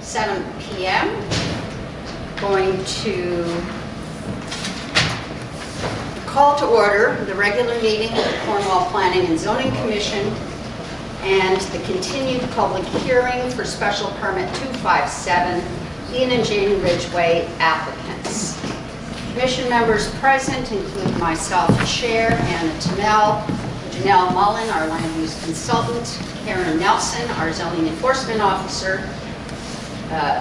7 p.m. Going to call to order the regular meeting of the Cornwall Planning and Zoning Commission and the continued public hearing for special permit 257, Ian and Jane Ridgway applicants. Commission members present include myself, Chair, Anna Tamel, Janelle Mullen, our land use consultant, Karen Nelson, our zoning enforcement officer,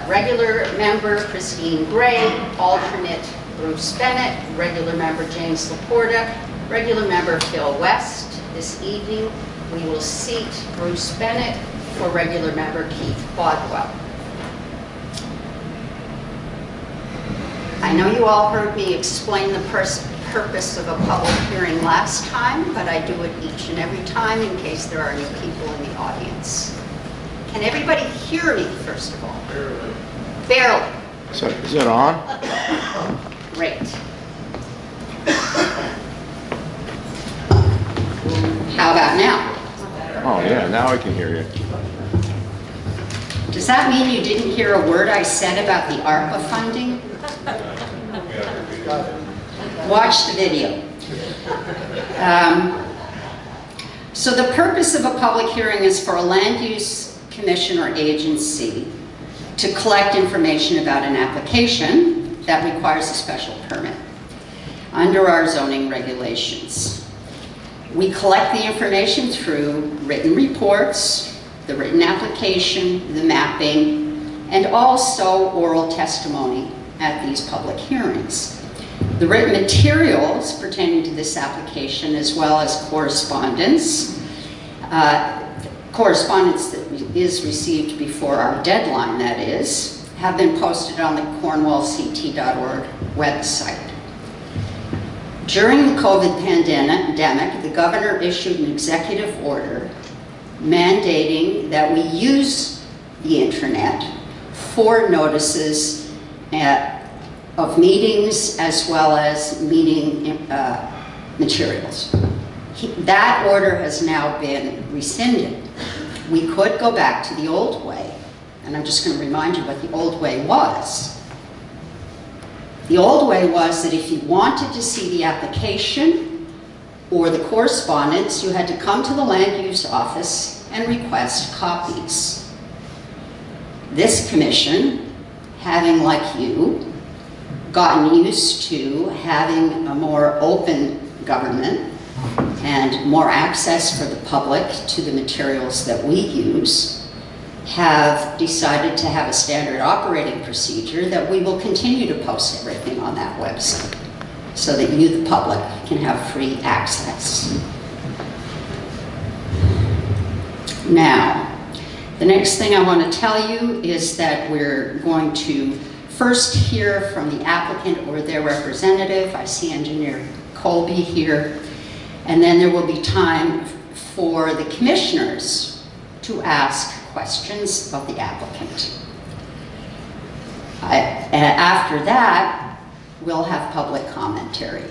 regular member Christine Gray, alternate Bruce Bennett, regular member James Laporta, regular member Phil West. This evening we will seat Bruce Bennett for regular member Keith Bodwell. I know you all heard me explain the purpose of a public hearing last time, but I do it each and every time in case there are new people in the audience. Can everybody hear me, first of all? Barely. Barely. So, is it on? Great. How about now? Oh yeah, now I can hear you. Does that mean you didn't hear a word I said about the ARPA funding? Watch the video. So the purpose of a public hearing is for a land use commission or agency to collect information about an application that requires a special permit under our zoning regulations. We collect the information through written reports, the written application, the mapping, and also oral testimony at these public hearings. The written materials pertaining to this application, as well as correspondence that is received before our deadline, that is, have been posted on the cornwallct.org website. During the COVID pandemic, the governor issued an executive order mandating that we use the internet for notices of meetings as well as meeting materials. That order has now been rescinded. We could go back to the old way, and I'm just going to remind you what the old way was. The old way was that if you wanted to see the application or the correspondence, you had to come to the land use office and request copies. This commission, having, like you, gotten used to having a more open government and more access for the public to the materials that we use, have decided to have a standard operating procedure that we will continue to post everything on that website so that you, the public, can have free access. Now, the next thing I want to tell you is that we're going to first hear from the applicant or their representative. I see Engineer Colby here. And then there will be time for the commissioners to ask questions of the applicant. After that, we'll have public commentary.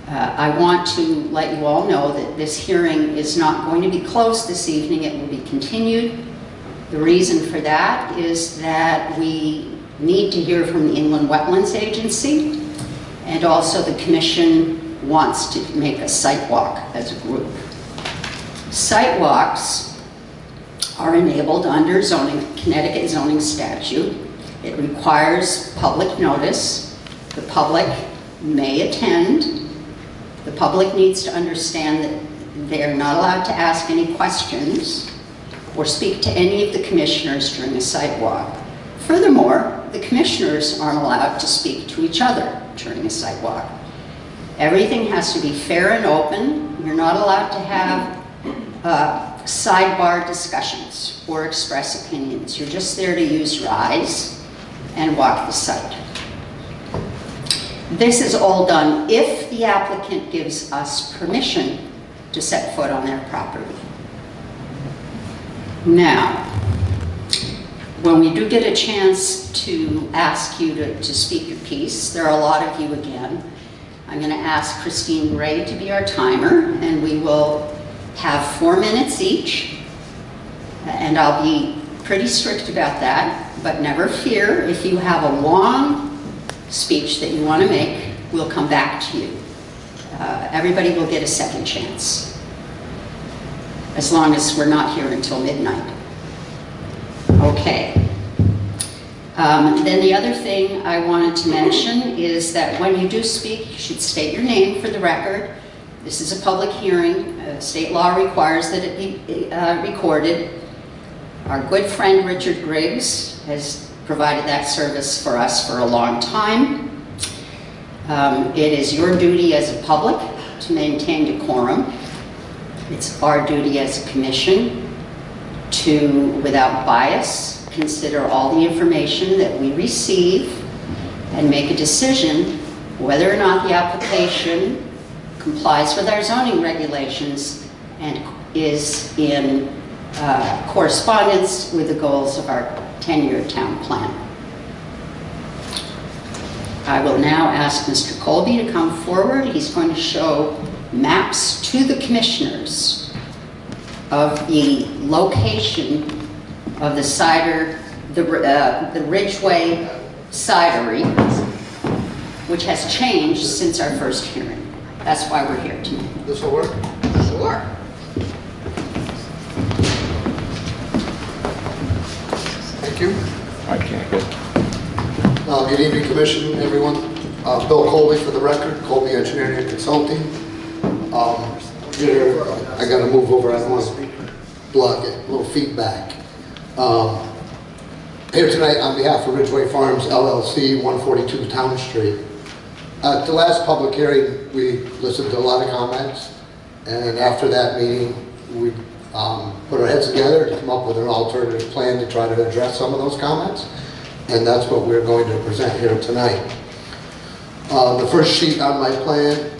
I want to let you all know that this hearing is not going to be closed this evening. It will be continued. The reason for that is that we need to hear from the Inland Wetlands Agency, and also the Commission wants to make a site walk as a group. Site walks are enabled under Connecticut zoning statute. It requires public notice. The public may attend. The public needs to understand that they are not allowed to ask any questions or speak to any of the commissioners during a site walk. Furthermore, the commissioners aren't allowed to speak to each other during a site walk. Everything has to be fair and open. You're not allowed to have sidebar discussions or express opinions. You're just there to use your eyes and walk the site. This is all done if the applicant gives us permission to set foot on their property. Now, when we do get a chance to ask you to speak your piece, there are a lot of you again. I'm going to ask Christine Gray to be our timer, and we will have 4 minutes each, and I'll be pretty strict about that. but never fear, if you have a long speech that you want to make, we'll come back to you. Everybody will get a second chance, as long as we're not here until midnight. Okay. Then the other thing I wanted to mention is that when you do speak, you should state your name for the record. This is a public hearing. State law requires that it be recorded. Our good friend Richard Griggs has provided that service for us for a long time. It is your duty as a public to maintain decorum. It's our duty as a commission to, without bias, consider all the information that we receive and make a decision whether or not the application complies with our zoning regulations and is in correspondence with the goals of our 10-year town plan. I will now ask Mr. Colby to come forward. He's going to show maps to the commissioners of the location of the cider, the Ridgeway Cidery, which has changed since our first hearing. That's why we're here tonight. This will work? Sure. Thank you. I can't get. Good evening, Commission, everyone. Bill Colby for the record, Colby Engineering and Consulting. Here, I got to move over. I don't want to block it. A little feedback. Here tonight on behalf of Ridgeway Farms LLC, 142 Town Street. At the last public hearing, we listened to a lot of comments, and after that meeting, we put our heads together to come up with an alternative plan to try to address some of those comments, and that's what we're going to present here tonight. The first sheet on my plan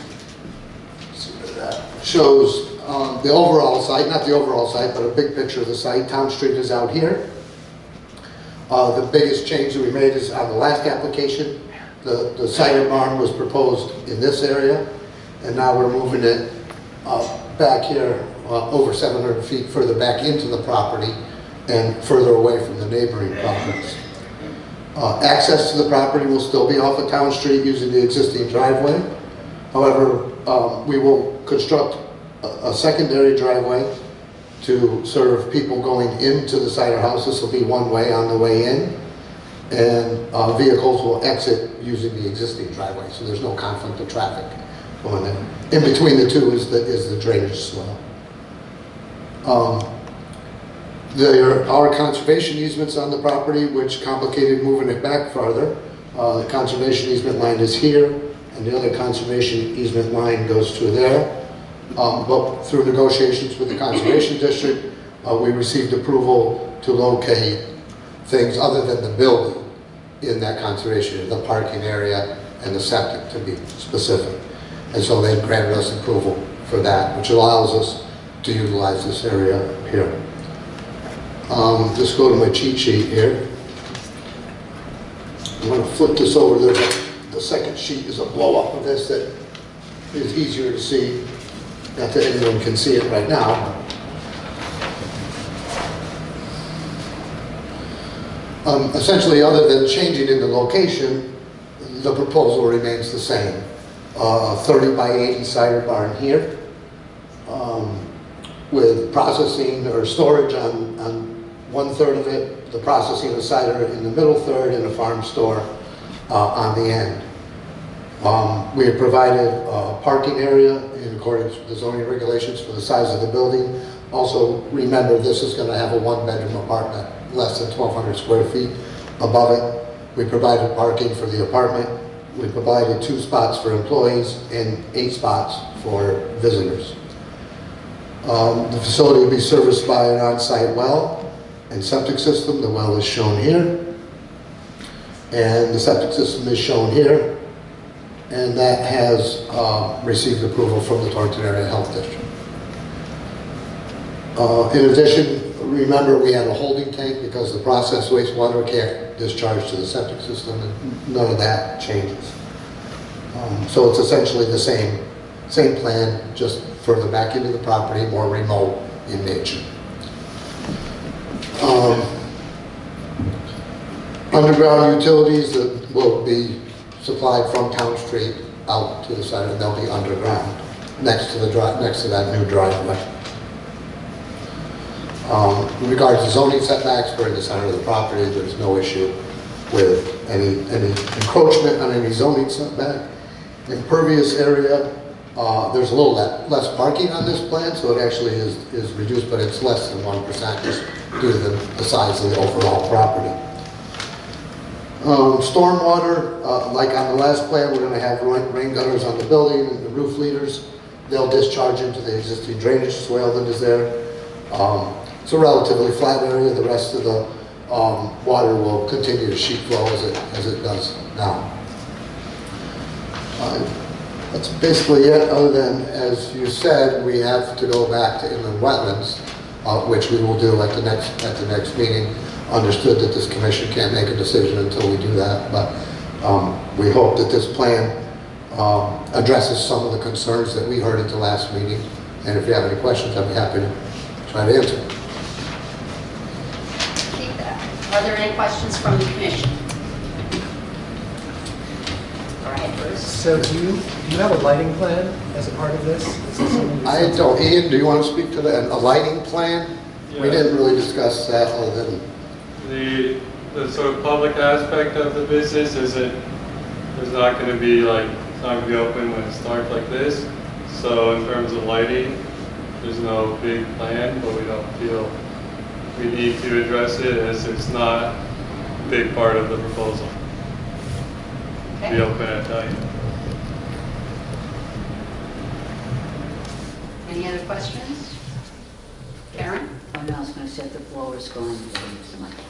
shows the overall site, not the overall site, but a big picture of the site. Town Street is out here. The biggest change that we made is on the last application. The cider barn was proposed in this area, and now we're moving it back here over 700 feet further back into the property and further away from the neighboring properties. Access to the property will still be off of Town Street using the existing driveway. However, we will construct a secondary driveway to serve people going into the cider house. This will be one way on the way in, and vehicles will exit using the existing driveway, so there's no conflict of traffic going in. In between the two is the drainage swell. There are conservation easements on the property, which complicated moving it back farther. The conservation easement line is here, and the other conservation easement line goes through there. But through negotiations with the Conservation District, we received approval to locate things other than the building in that conservation area, the parking area and the septic to be specific. And so they granted us approval for that, which allows us to utilize this area here. Just go to my cheat sheet here. I'm going to flip this over. The second sheet is a blow up of this that is easier to see. Not that anyone can see it right now. Essentially, other than changing in the location, the proposal remains the same. 30 by 80 cider barn here, with processing or storage on 1/3 of it, the processing of cider in the middle third, and a farm store on the end. We have provided a parking area in accordance with the zoning regulations for the size of the building. Also, remember, this is going to have a 1-bedroom apartment, less than 1,200 square feet above it. We provided parking for the apartment. We provided 2 spots for employees and 8 spots for visitors. The facility will be serviced by an on-site well and septic system. The well is shown here, and the septic system is shown here, and that has received approval from the Torrington Area Health District. In addition, remember, we have a holding tank because the processed wastewater can't discharge to the septic system, and none of that changes. So it's essentially the same plan, just further back into the property, more remote in nature. Underground utilities that will be supplied from Town Street out to the side, and they'll be underground next to that new driveway. In regards to zoning setbacks, we're in the center of the property. There's no issue with any encroachment on any zoning setback. Impervious area, there's a little less parking on this plan, so it actually is reduced, but it's less than 1% just due to the size of the overall property. Stormwater, like on the last plan, we're going to have rain gutters on the building and the roof leaders. They'll discharge into the existing drainage swale that is there. It's a relatively flat area. The rest of the water will continue to sheet flow as it does now. That's basically it, other than, as you said, we have to go back to inland wetlands, which we will do at the next meeting. Understood that this commission can't make a decision until we do that, but we hope that this plan addresses some of the concerns that we heard at the last meeting. And if you have any questions, I'd be happy to try to answer. Are there any questions from the commission? All right, Bruce. So do you have a lighting plan as a part of this? I don't. Ian, do you want to speak to a lighting plan? Yeah. We didn't really discuss that other than the sort of public aspect of the business is there's not going to be like, it's not going to be open when it's dark like this. So in terms of lighting, there's no big plan, but we don't feel we need to address it as it's not a big part of the proposal. Okay. Be open at night. Any other questions? Karen? Oh, no, I was going to say if the blower's going to use the microphone.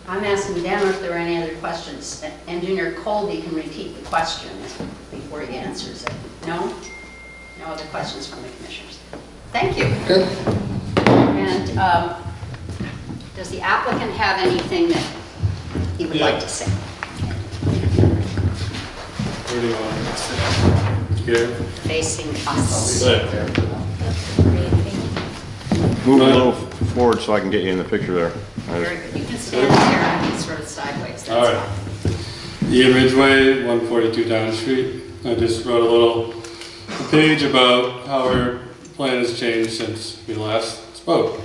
I'm asking them if there are any other questions. Engineer Colby can repeat the question before he answers it. No? No other questions from the commissioners. Thank you. good. And does the applicant have anything that he would like to say? Where do you want it? Here? Facing us. Move a little forward so I can get you in the picture there. Very good. You can stand there and be sort of sideways. That's all right. Ian Ridgway, 142 Down Street. I just wrote a little page about how our plan has changed since we last spoke.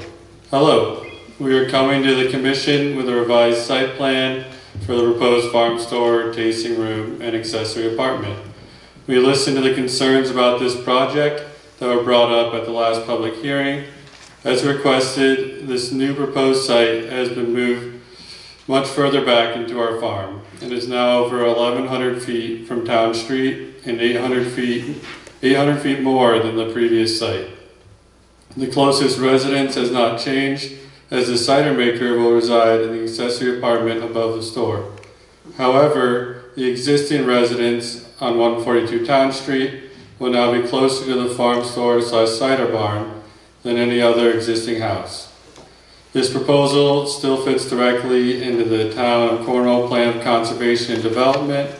Hello. We are coming to the commission with a revised site plan for the proposed farm store, tasting room, and accessory apartment. We listened to the concerns about this project that were brought up at the last public hearing. As requested, this new proposed site has been moved much further back into our farm. It is now over 1,100 feet from Town Street and 800 feet more than the previous site. The closest residence has not changed, as the cider maker will reside in the accessory apartment above the store. However, the existing residence on 142 Town Street will now be closer to the farm store / cider barn than any other existing house. This proposal still fits directly into the Town of Cornwall Plan of Conservation and Development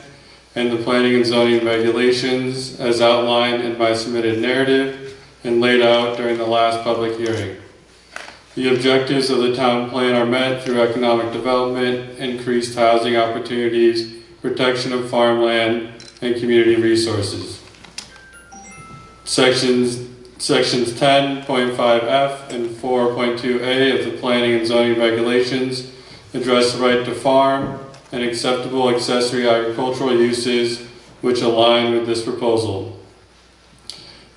and the planning and zoning regulations as outlined in my submitted narrative and laid out during the last public hearing. The objectives of the town plan are met through economic development, increased housing opportunities, protection of farmland, and community resources. Sections 10.5F and 4.2A of the Planning and Zoning Regulations address the right to farm and acceptable accessory agricultural uses which align with this proposal.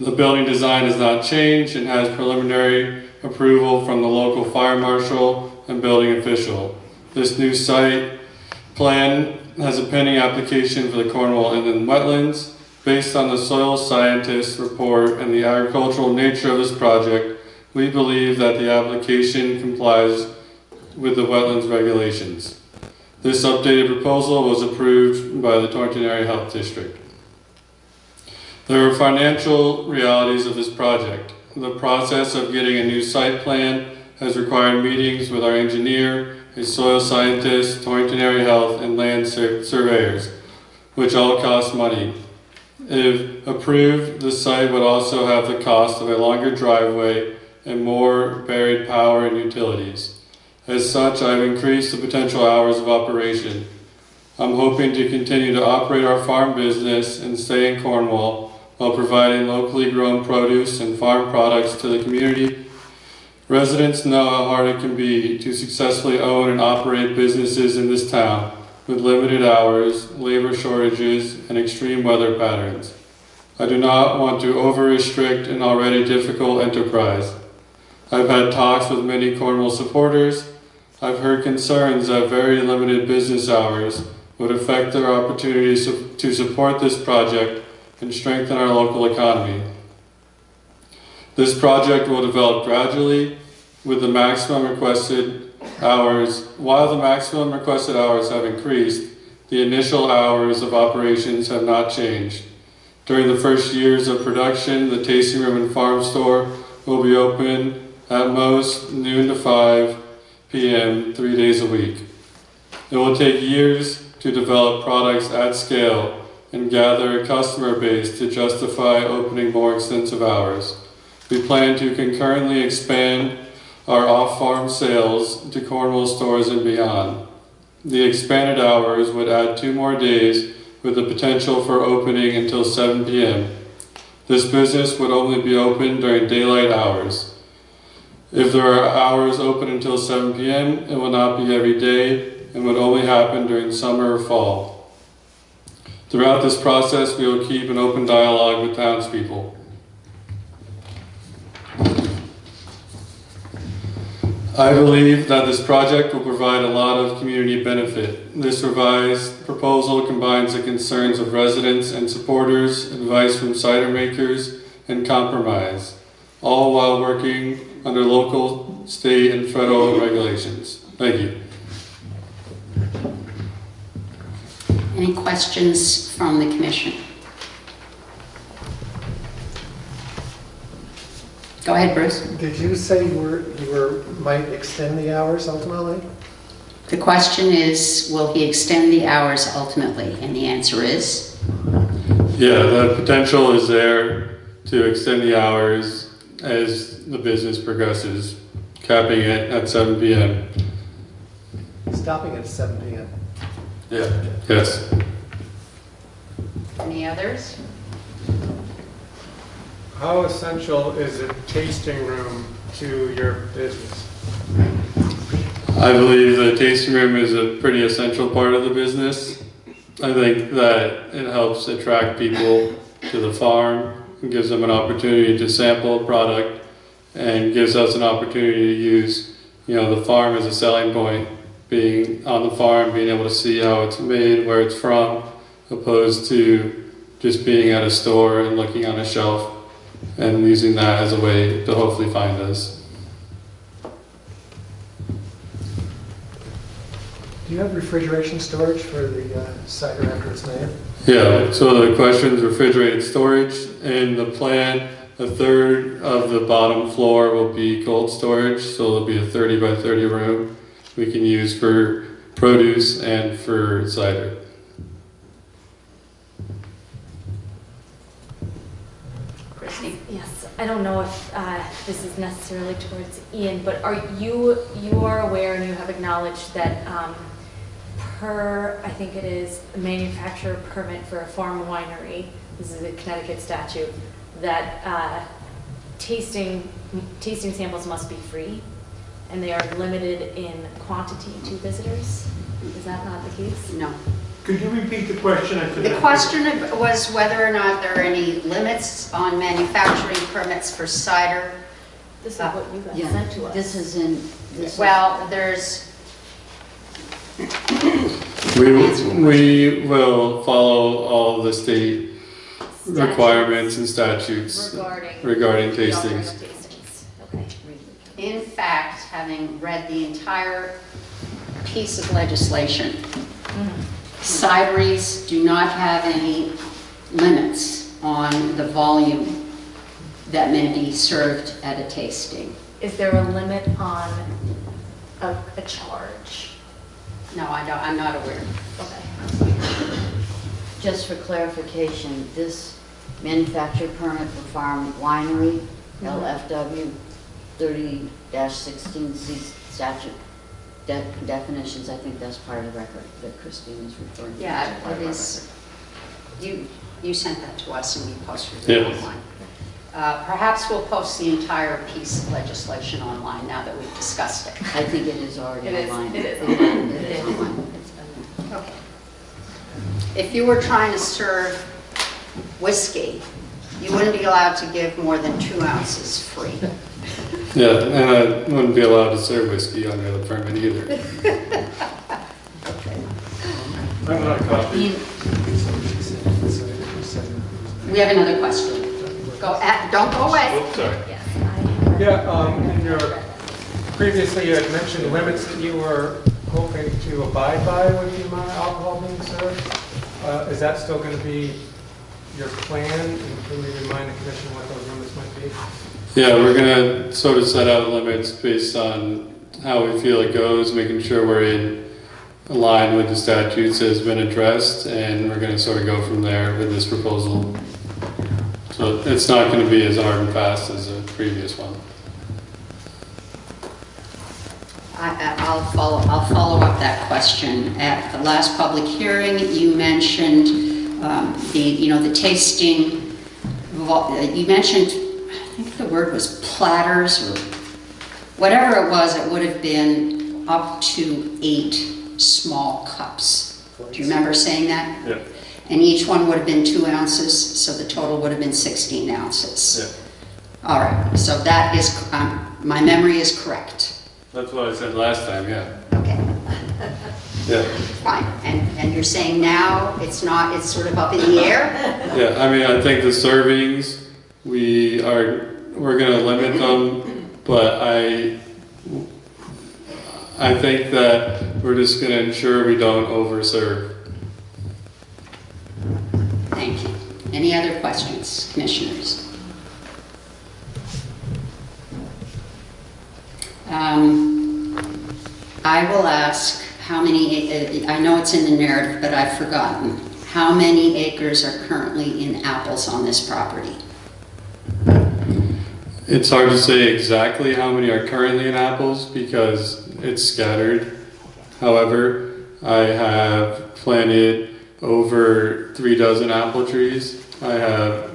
The building design has not changed and has preliminary approval from the local fire marshal and building official. This new site plan has a pending application for the Cornwall Inland Wetlands. Based on the soil scientist report and the agricultural nature of this project, we believe that the application complies with the wetlands regulations. This updated proposal was approved by the Torrington Area Health District. There are financial realities of this project. The process of getting a new site plan has required meetings with our engineer, a soil scientist, Torrington Area Health, and land surveyors, which all cost money. If approved, the site would also have the cost of a longer driveway and more buried power and utilities. As such, I've increased the potential hours of operation. I'm hoping to continue to operate our farm business and stay in Cornwall while providing locally grown produce and farm products to the community. Residents know how hard it can be to successfully own and operate businesses in this town with limited hours, labor shortages, and extreme weather patterns. I do not want to over-restrict an already difficult enterprise. I've had talks with many Cornwall supporters. I've heard concerns that very limited business hours would affect their opportunities to support this project and strengthen our local economy. This project will develop gradually with the maximum requested hours. While the maximum requested hours have increased, the initial hours of operations have not changed. During the first years of production, the tasting room and farm store will be open at most noon to 5 p.m. 3 days a week. It will take years to develop products at scale and gather a customer base to justify opening more extensive hours. We plan to concurrently expand our off-farm sales to Cornwall stores and beyond. The expanded hours would add 2 more days with the potential for opening until 7 p.m. This business would only be open during daylight hours. If there are hours open until 7 p.m., it will not be every day and would only happen during summer or fall. Throughout this process, we will keep an open dialogue with townspeople. I believe that this project will provide a lot of community benefit. This revised proposal combines the concerns of residents and supporters, advice from cider makers, and compromise, all while working under local, state, and federal regulations. Thank you. Any questions from the commission? Go ahead, Bruce. Did you say you might extend the hours ultimately? The question is, will he extend the hours ultimately? And the answer is? Yeah, the potential is there to extend the hours as the business progresses, capping it at 7 p.m. Stopping at 7 p.m. Yeah. Yes. Any others? How essential is a tasting room to your business? I believe the tasting room is a pretty essential part of the business. I think that it helps attract people to the farm, and gives them an opportunity to sample a product, and gives us an opportunity to use, the farm as a selling point. Being on the farm, being able to see how it's made, where it's from, opposed to just being at a store and looking on a shelf and using that as a way to hopefully find us. Do you have refrigeration storage for the cider after it's made? Yeah, so the question's refrigerated storage. In the plan, a third of the bottom floor will be cold storage, so it'll be a 30 by 30 room we can use for produce and for cider. Yes, I don't know if this is necessarily towards Ian, but you are aware and you have acknowledged that per, I think it is, a manufacturer permit for a farm winery, this is a Connecticut statute, that tasting samples must be free and they are limited in quantity to visitors. Is that not the case? No. Could you repeat the question? The question was whether or not there are any limits on manufacturing permits for cider. This is what you guys sent to us. This is in, this Well, there's, We will follow all the state requirements and statutes regarding tastings. Okay. in fact, having read the entire piece of legislation, cideries do not have any limits on the volume that may be served at a tasting. Is there a limit on a charge? No, I'm not aware. Okay. Just for clarification, this manufacturer permit for farm winery, LFW 30-16C statute, definitions, I think that's part of the record that Christine was referring to. Yeah, it is. You sent that to us and we posted Yeah. it online. Perhaps we'll post the entire piece of legislation online now that we've discussed it. I think it is already It is, online. it is. It is online. Okay. If you were trying to serve whiskey, you wouldn't be allowed to give more than 2 ounces free. Yeah, and I wouldn't be allowed to serve whiskey under the permit either. I'm not copy. Ian, We have another question. Don't go away. Oops, sorry. Yes, Yeah, in your, previously you had mentioned limits that you were hoping to abide by with the amount of alcohol being served. Is that still going to be your plan? And can you remind the commission what those limits might be? Yeah, we're gonna sort of set out limits based on how we feel it goes, making sure we're in line with the statutes that has been addressed, and we're gonna sort of go from there with this proposal. So it's not gonna be as hard and fast as the previous one. I'll follow up that question. At the last public hearing, you mentioned the tasting. You mentioned, I think the word was platters or whatever it was. It would have been up to 8 small cups. Do you remember saying that? Yeah. And each one would have been 2 ounces, so the total would have been 16 ounces. Yeah. All right. So that is my memory is correct. That's what I said last time, yeah. Okay. Yeah. Fine, and you're saying now it's not, it's sort of up in the air? Yeah, I mean, I think the servings, we're gonna limit them, but I think that we're just gonna ensure we don't overserve. Thank you. Any other questions, commissioners? I will ask how many, I know it's in the narrative, but I've forgotten. How many acres are currently in apples on this property? It's hard to say exactly how many are currently in apples because it's scattered. However, I have planted over 3 dozen apple trees. I have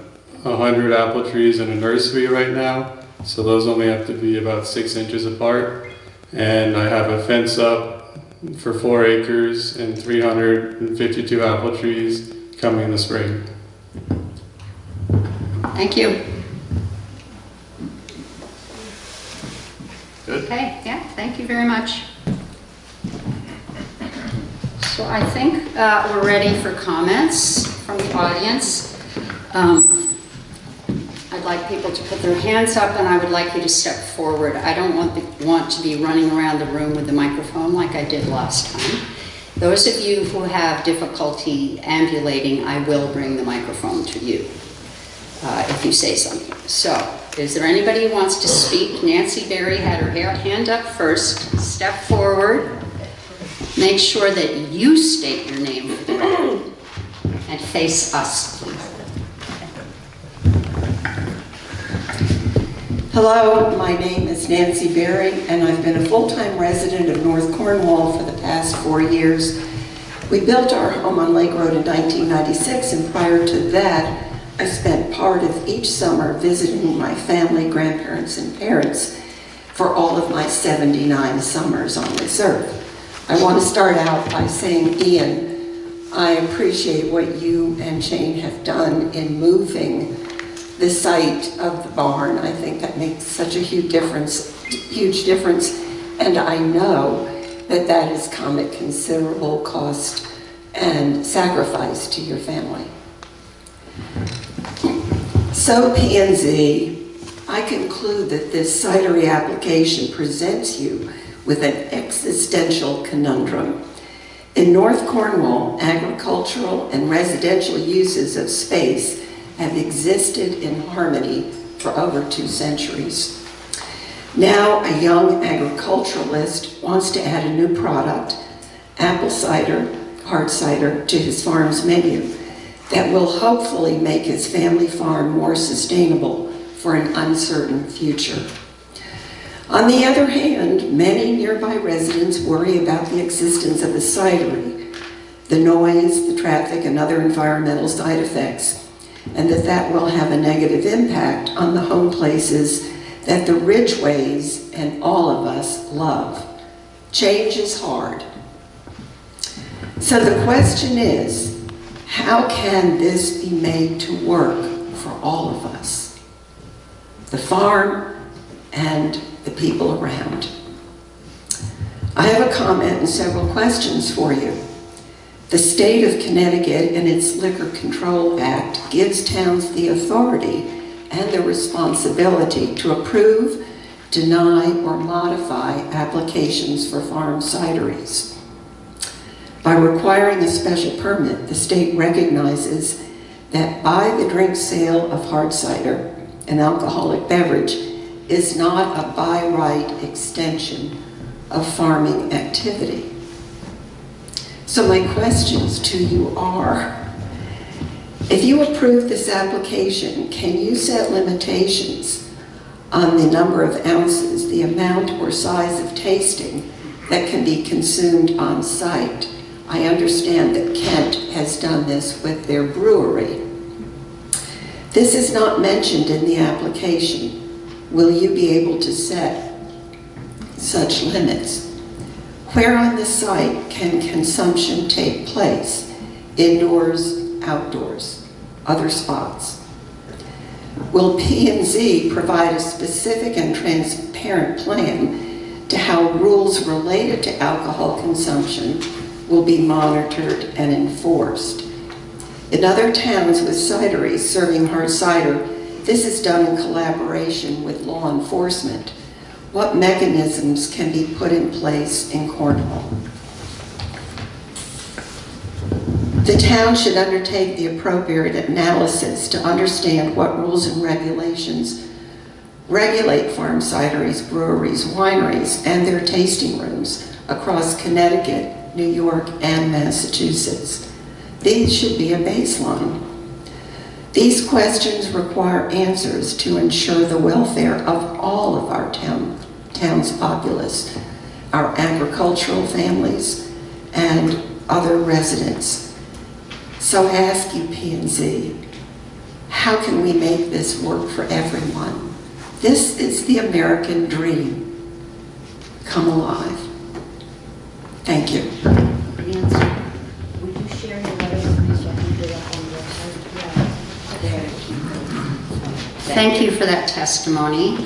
100 apple trees in a nursery right now, so those only have to be about 6 inches apart. And I have a fence up for 4 acres and 352 apple trees coming in the spring. Thank you. Good. Okay, yeah, thank you very much. So I think we're ready for comments from the audience. I'd like people to put their hands up and I would like you to step forward. I don't want to be running around the room with the microphone like I did last time. Those of you who have difficulty ambulating, I will bring the microphone to you if you say something. So, is there anybody who wants to speak? Nancy Berry had her hand up first. Step forward. Make sure that you state your name for the record and face us, please. Hello, my name is Nancy Berry, and I've been a full-time resident of North Cornwall for the past 4 years. We built our home on Lake Road in 1996, and prior to that, I spent part of each summer visiting my family, grandparents, and parents for all of my 79 summers on this earth. I want to start out by saying, Ian, I appreciate what you and Jane have done in moving the site of the barn. I think that makes such a huge difference, and I know that that has come at considerable cost and sacrifice to your family. So P+Z, I conclude that this cidery application presents you with an existential conundrum. In North Cornwall, agricultural and residential uses of space have existed in harmony for over 2 centuries. Now, a young agriculturalist wants to add a new product, apple cider, hard cider, to his farm's menu that will hopefully make his family farm more sustainable for an uncertain future. On the other hand, many nearby residents worry about the existence of a cidery, the noise, the traffic, and other environmental side effects, and that will have a negative impact on the home places that the Ridgeways and all of us love. Change is hard. So the question is, how can this be made to work for all of us? The farm and the people around. I have a comment and several questions for you. The state of Connecticut and its Liquor Control Act gives towns the authority and the responsibility to approve, deny, or modify applications for farm cideries. By requiring a special permit, the state recognizes that by the drink sale of hard cider, an alcoholic beverage, is not a by right extension of farming activity. So my questions to you are, if you approve this application, can you set limitations on the number of ounces, the amount or size of tasting that can be consumed on site? I understand that Kent has done this with their brewery. This is not mentioned in the application. Will you be able to set such limits? Where on the site can consumption take place? Indoors, outdoors, other spots? Will P+Z provide a specific and transparent plan to how rules related to alcohol consumption will be monitored and enforced? In other towns with cideries serving hard cider, this is done in collaboration with law enforcement. What mechanisms can be put in place in Cornwall? The town should undertake the appropriate analysis to understand what rules and regulations regulate farm cideries, breweries, wineries, and their tasting rooms across Connecticut, New York, and Massachusetts. These should be a baseline. These questions require answers to ensure the welfare of all of our town's populace, our agricultural families, and other residents. So I ask you, P+Z, how can we make this work for everyone? This is the American dream. Come alive. Thank you. Nancy, would you share your letter with me so I can put it up on the website? Yeah. There. Thank you for that testimony.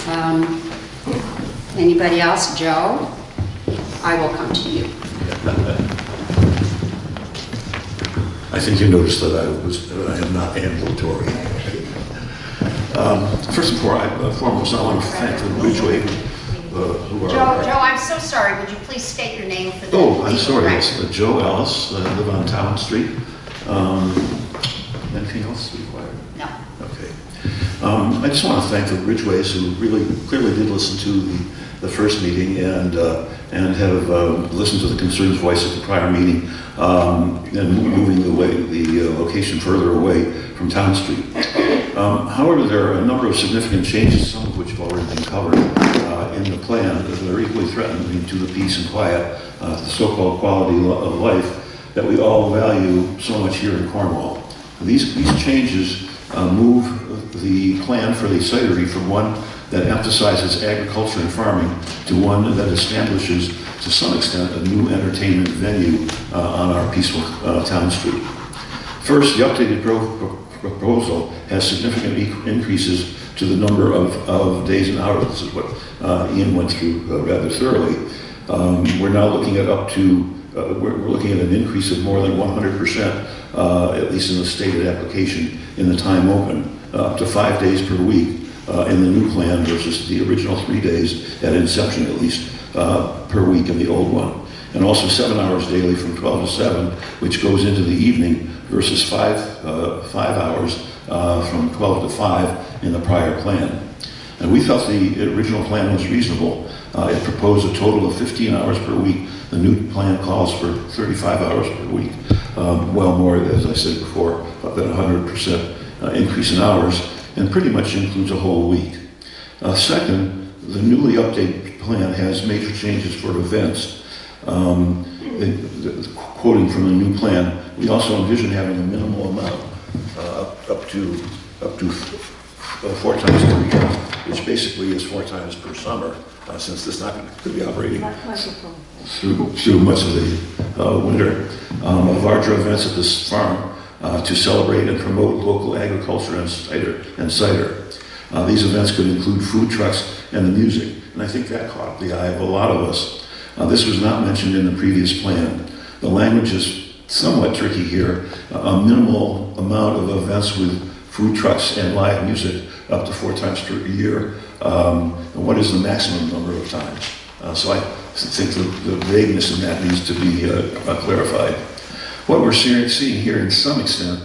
Anybody else? Joe? I will come to you. I think you noticed that I am not ambulatory. First and foremost, I want to thank the Ridgeway who are... Joe, I'm so sorry. Would you please state your name for the... Oh, I'm sorry. It's Joe Ellis. I live on Town Street. Anything else required? No. Okay. I just want to thank the Ridgeways who really clearly did listen to the first meeting and have listened to the concerns voiced at the prior meeting and moving the location further away from Town Street. However, there are a number of significant changes, some of which have already been covered in the plan that are equally threatening to the peace and quiet, the so-called quality of life that we all value so much here in Cornwall. These changes move the plan for the cidery from one that emphasizes agriculture and farming to one that establishes, to some extent, a new entertainment venue on our peaceful town street. First, the updated proposal has significant increases to the number of days and hours. This is what Ian went through rather thoroughly. We're now looking at we're looking at an increase of more than 100%, at least in the stated application, in the time open, up to 5 days per week in the new plan versus the original 3 days at inception, at least, per week in the old one. And also 7 hours daily from 12 to 7, which goes into the evening versus 5 hours from 12 to 5 in the prior plan. And we felt the original plan was reasonable. It proposed a total of 15 hours per week. The new plan calls for 35 hours per week. Well more, as I said before, than 100% increase in hours, and pretty much includes a whole week. Second, the newly updated plan has major changes for events. Quoting from the new plan, we also envision having a minimal amount, up to 4 times per year, which basically is 4 times per summer, since this is not going to be operating through much of the winter. Larger events at this farm to celebrate and promote local agriculture and cider. These events could include food trucks and the music, and I think that caught the eye of a lot of us. This was not mentioned in the previous plan. The language is somewhat tricky here. A minimal amount of events with food trucks and live music up to 4 times per year. What is the maximum number of times? So I think the vagueness in that needs to be clarified. What we're seeing here in some extent,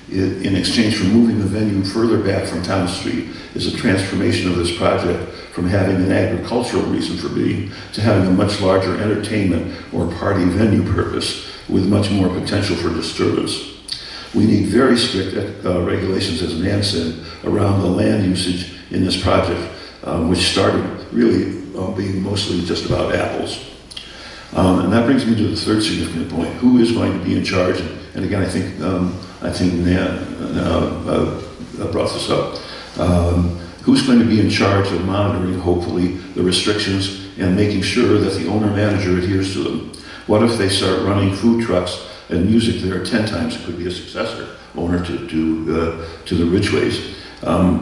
in exchange for moving the venue further back from Town Street, is a transformation of this project from having an agricultural reason for being to having a much larger entertainment or party venue purpose with much more potential for disturbance. We need very strict regulations, as Nan said, around the land usage in this project, which started really being mostly just about apples. And that brings me to the third significant point. Who is going to be in charge? And again, I think Nan brought this up. Who's going to be in charge of monitoring, hopefully, the restrictions and making sure that the owner-manager adheres to them? What if they start running food trucks and music there 10 times? It could be a successor owner to the Ridgeways.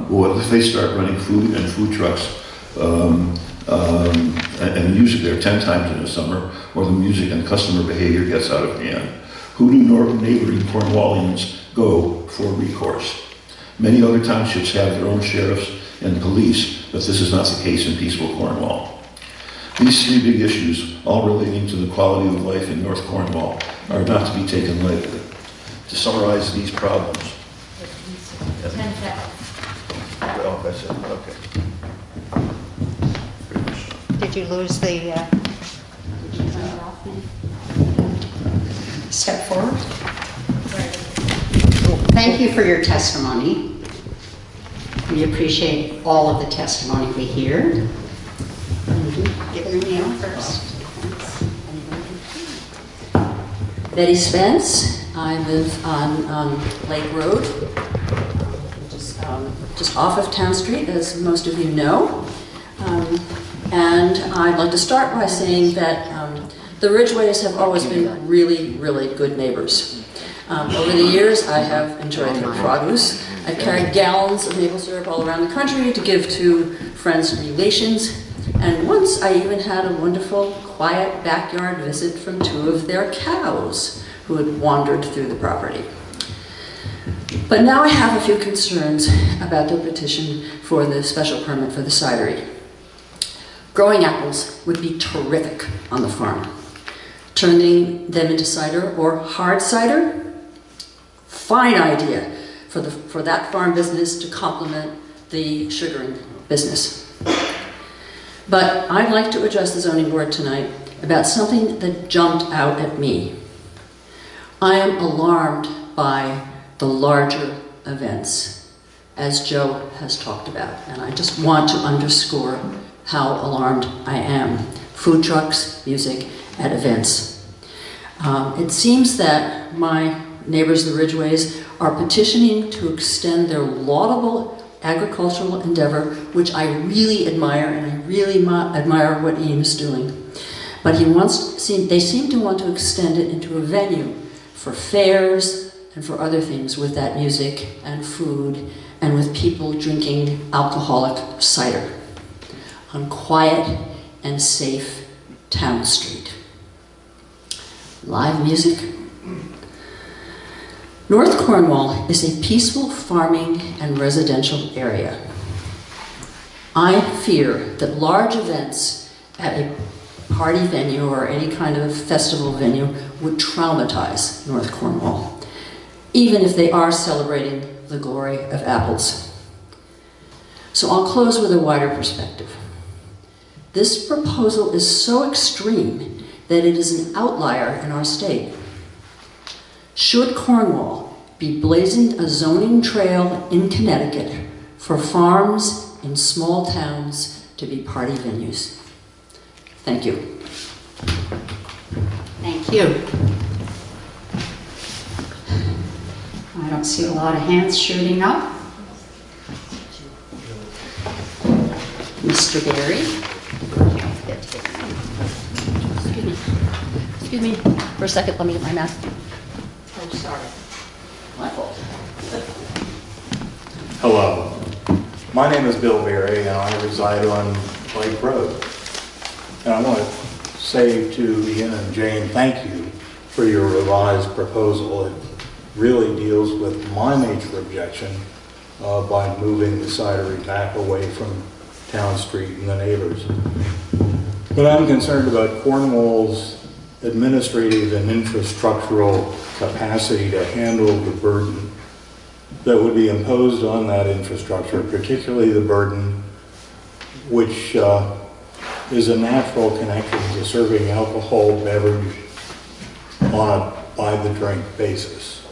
What if they start running food and food trucks and music there 10 times in the summer, or the music and customer behavior gets out of hand? Who do neighboring Cornwallians go for recourse? Many other townships have their own sheriffs and police, but this is not the case in peaceful Cornwall. These 3 big issues, all relating to the quality of life in North Cornwall, are not to be taken lightly. To summarize these problems. 10 seconds. Oh, that's it, okay. Did you lose the, did you turn it off then? Step forward. Thank you for your testimony. We appreciate all of the testimony we hear. Give your name first. Betty Spence. I live on Lake Road, just off of Town Street, as most of you know. And I'd like to start by saying that the Ridgeways have always been really, really good neighbors. Over the years, I have enjoyed their produce. I've carried gallons of maple syrup all around the country to give to friends and relations. And once I even had a wonderful, quiet backyard visit from 2 of their cows who had wandered through the property. But now I have a few concerns about the petition for the special permit for the cidery. Growing apples would be terrific on the farm. Turning them into cider or hard cider? Fine idea for that farm business to complement the sugaring business. But I'd like to address the zoning board tonight about something that jumped out at me. I am alarmed by the larger events, as Joe has talked about, and I just want to underscore how alarmed I am. Food trucks, music at events. It seems that my neighbors, the Ridgeways, are petitioning to extend their laudable agricultural endeavor, which I really admire, and I really admire what Ian is doing. But they seem to want to extend it into a venue for fairs and for other things with that music and food and with people drinking alcoholic cider on quiet and safe Town Street. Live music. North Cornwall is a peaceful farming and residential area. I fear that large events at a party venue or any kind of festival venue would traumatize North Cornwall, even if they are celebrating the glory of apples. So I'll close with a wider perspective. This proposal is so extreme that it is an outlier in our state. Should Cornwall be blazing a zoning trail in Connecticut for farms in small towns to be party venues. Thank you. Thank you. I don't see a lot of hands shooting up. Mr. Berry. Excuse me for a second, let me get my mask. Oh, sorry. My fault. Hello, my name is Bill Berry and I reside on Lake Road. And I want to say to Ian and Jane, thank you for your revised proposal. It really deals with my major objection by moving the cidery back away from Town Street and the neighbors. But I'm concerned about Cornwall's administrative and infrastructural capacity to handle the burden that would be imposed on that infrastructure, particularly the burden which is a natural connection to serving alcohol beverage on a by-the-drink basis.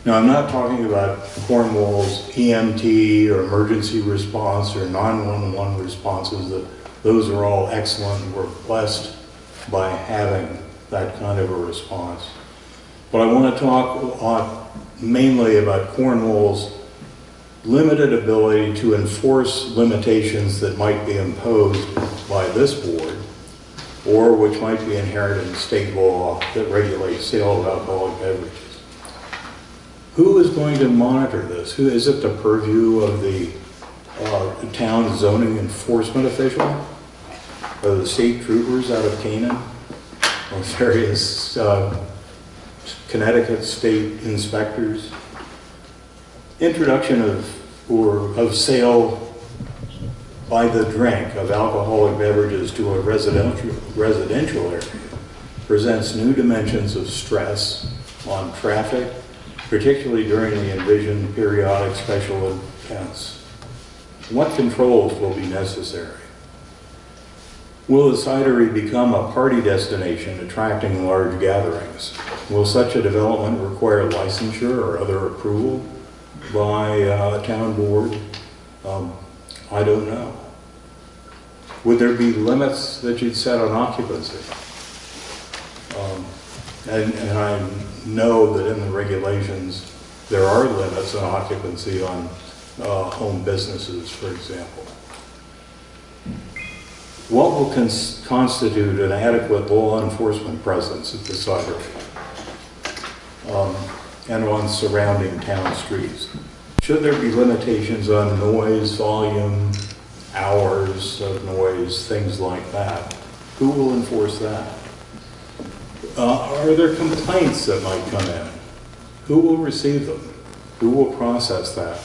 Now, I'm not talking about Cornwall's EMT or emergency response or 911 responses. Those are all excellent. We're blessed by having that kind of a response. But I want to talk mainly about Cornwall's limited ability to enforce limitations that might be imposed by this board or which might be inherent in state law that regulates sale of alcoholic beverages. Who is going to monitor this? Who is it the purview of the town zoning enforcement official? Or the state troopers out of Canaan? Or various Connecticut state inspectors? Introduction of sale by the drink of alcoholic beverages to a residential area presents new dimensions of stress on traffic, particularly during the envisioned periodic special events. What controls will be necessary? Will the cidery become a party destination attracting large gatherings? Will such a development require licensure or other approval by a town board? I don't know. Would there be limits that you'd set on occupancy? And I know that in the regulations there are limits on occupancy on home businesses, for example. What will constitute an adequate law enforcement presence at the cidery and on surrounding town streets? Should there be limitations on noise, volume, hours of noise, things like that? Who will enforce that? Are there complaints that might come in? Who will receive them? Who will process that?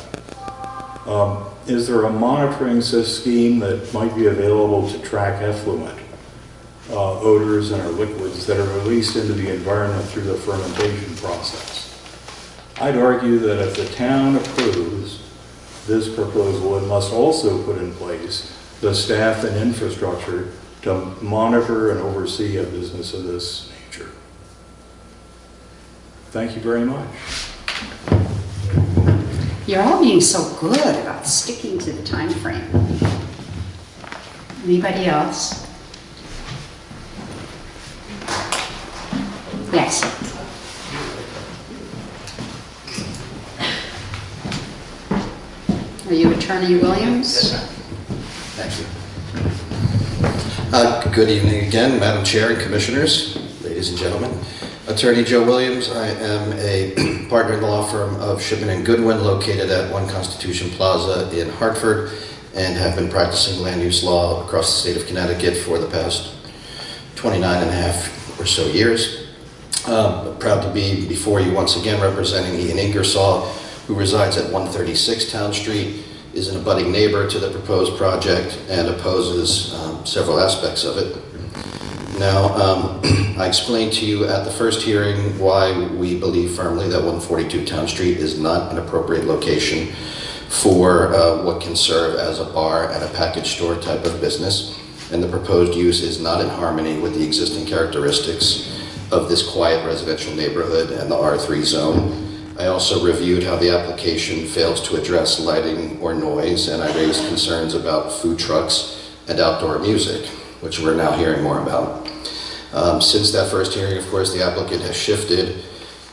Is there a monitoring scheme that might be available to track effluent, odors, and or liquids that are released into the environment through the fermentation process? I'd argue that if the town approves this proposal, it must also put in place the staff and infrastructure to monitor and oversee a business of this nature. Thank you very much. You're all being so good about sticking to the time frame. Anybody else? Yes. Are you Attorney Williams? Yes, ma'am. Thank you. Good evening again, Madam Chair and Commissioners, ladies and gentlemen. Attorney Joe Williams. I am a partner in the law firm of Shipman and Goodwin, located at 1 Constitution Plaza in Hartford, and have been practicing land use law across the state of Connecticut for the past 29 and a half or so years. Proud to be before you once again representing Ian Ingersol, who resides at 136 Town Street, is an abutting neighbor to the proposed project, and opposes several aspects of it. Now, I explained to you at the first hearing why we believe firmly that 142 Town Street is not an appropriate location for what can serve as a bar and a package store type of business, and the proposed use is not in harmony with the existing characteristics of this quiet residential neighborhood and the R3 zone. I also reviewed how the application fails to address lighting or noise, and I raised concerns about food trucks and outdoor music, which we're now hearing more about. Since that first hearing, of course, the applicant has shifted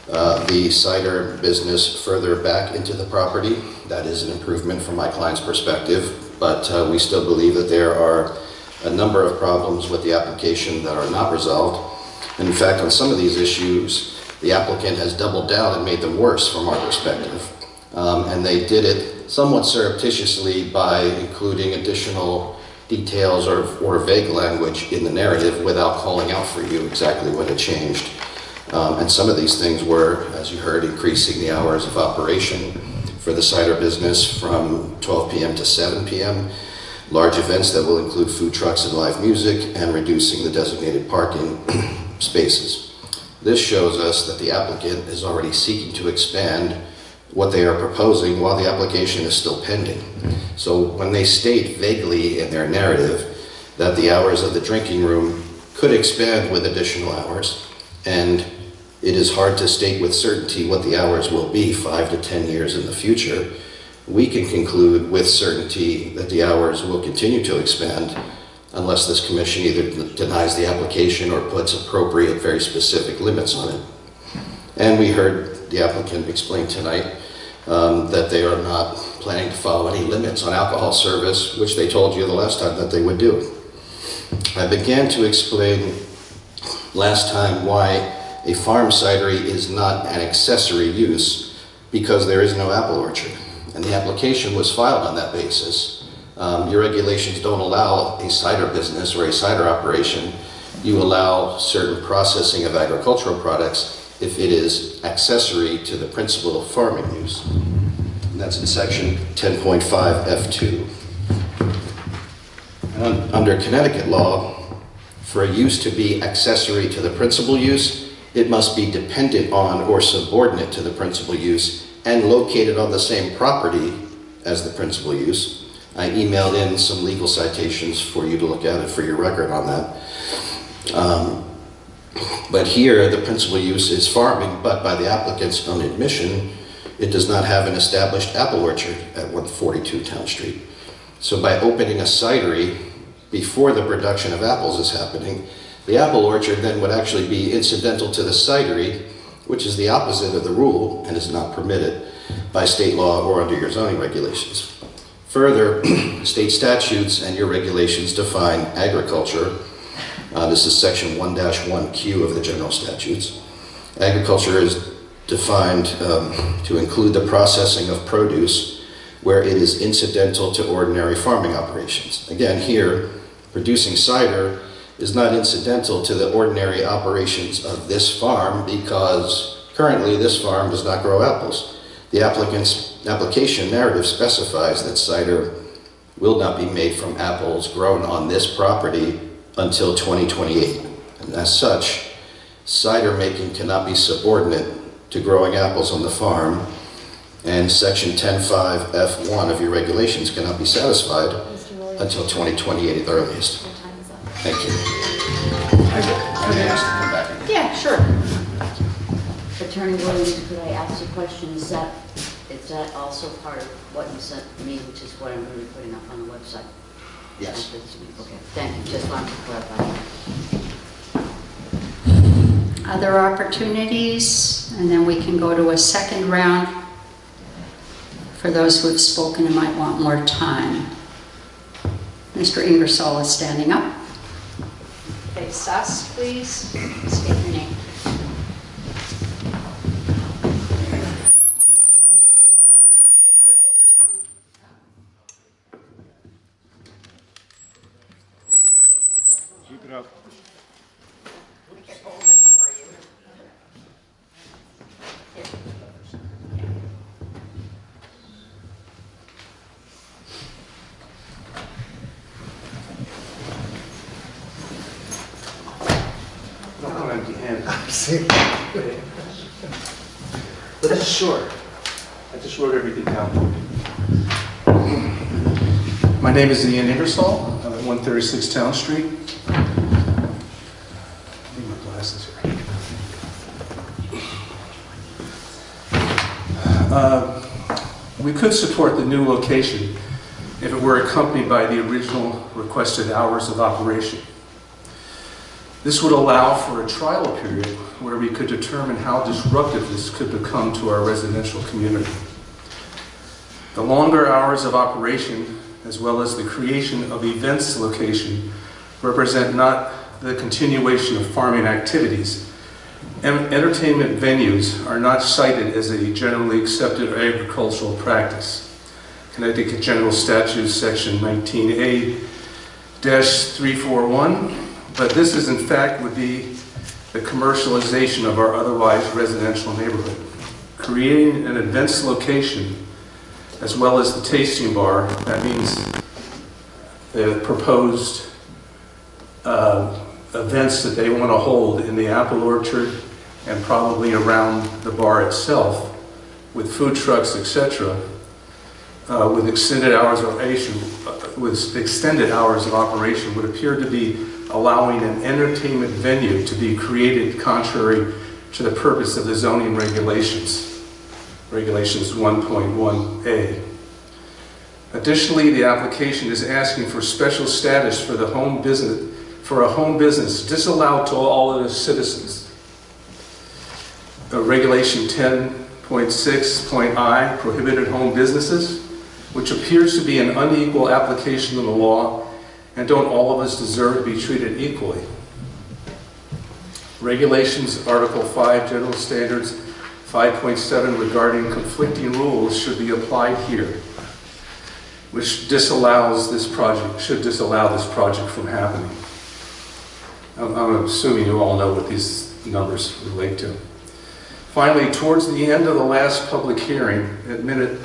the cider business further back into the property. That is an improvement from my client's perspective, but we still believe that there are a number of problems with the application that are not resolved. And in fact, on some of these issues, the applicant has doubled down and made them worse from our perspective. And they did it somewhat surreptitiously by including additional details or vague language in the narrative without calling out for you exactly what had changed. And some of these things were, as you heard, increasing the hours of operation for the cider business from 12 p.m. to 7 p.m., large events that will include food trucks and live music, and reducing the designated parking spaces. This shows us that the applicant is already seeking to expand what they are proposing while the application is still pending. So when they state vaguely in their narrative that the hours of the drinking room could expand with additional hours, and it is hard to state with certainty what the hours will be 5 to 10 years in the future, we can conclude with certainty that the hours will continue to expand unless this commission either denies the application or puts appropriate, very specific limits on it. And we heard the applicant explain tonight that they are not planning to follow any limits on alcohol service, which they told you the last time that they would do. I began to explain last time why a farm cidery is not an accessory use because there is no apple orchard. And the application was filed on that basis. Your regulations don't allow a cider business or a cider operation. You allow certain processing of agricultural products if it is accessory to the principal farming use. And that's in section 10.5 F2. And under Connecticut law, for a use to be accessory to the principal use, it must be dependent on or subordinate to the principal use and located on the same property as the principal use. I emailed in some legal citations for you to look at it for your record on that. But here, the principal use is farming, but by the applicant's own admission, it does not have an established apple orchard at 142 Town Street. So by opening a cidery before the production of apples is happening, the apple orchard then would actually be incidental to the cidery, which is the opposite of the rule and is not permitted by state law or under your zoning regulations. Further, state statutes and your regulations define agriculture. This is section 1-1Q of the general statutes. Agriculture is defined to include the processing of produce where it is incidental to ordinary farming operations. Again, here, producing cider is not incidental to the ordinary operations of this farm because currently this farm does not grow apples. The applicant's application narrative specifies that cider will not be made from apples grown on this property until 2028. And as such, cider making cannot be subordinate to growing apples on the farm, and section 10.5 F1 of your regulations cannot be satisfied until 2028 at the earliest. Thank you. Yeah, sure. Attorney Williams, could I ask a question? Is that also part of what you sent me, which is what I'm going to be putting up on the website? Yes. Okay, thank you. Just wanted to clarify. Other opportunities, and then we can go to a second round. For those who have spoken and might want more time. Mr. Ingersol is standing up. Face us, please. State your name. Keep it up. But it's short. I just wrote everything down. My name is Ian Ingersol. I'm at 136 Town Street. I need my glasses here. We could support the new location if it were accompanied by the original requested hours of operation. This would allow for a trial period where we could determine how disruptive this could become to our residential community. The longer hours of operation, as well as the creation of events location, represent not the continuation of farming activities. Entertainment venues are not cited as a generally accepted agricultural practice. Connecticut General Statutes Section 19A-341, but this is in fact would be the commercialization of our otherwise residential neighborhood. Creating an events location as well as the tasting bar, that means the proposed events that they want to hold in the apple orchard and probably around the bar itself with food trucks, etc., with extended hours of operation would appear to be allowing an entertainment venue to be created contrary to the purpose of the zoning regulations, regulations 1.1a. Additionally, the application is asking for special status for the home business, for a home business disallowed to all other citizens. Regulation 10.6.I, prohibited home businesses, which appears to be an unequal application of the law, and don't all of us deserve to be treated equally. Regulations, Article 5, General Standards 5.7 regarding conflicting rules should be applied here, which disallows this project, should disallow this project from happening. I'm assuming you all know what these numbers relate to. Finally, towards the end of the last public hearing, at minute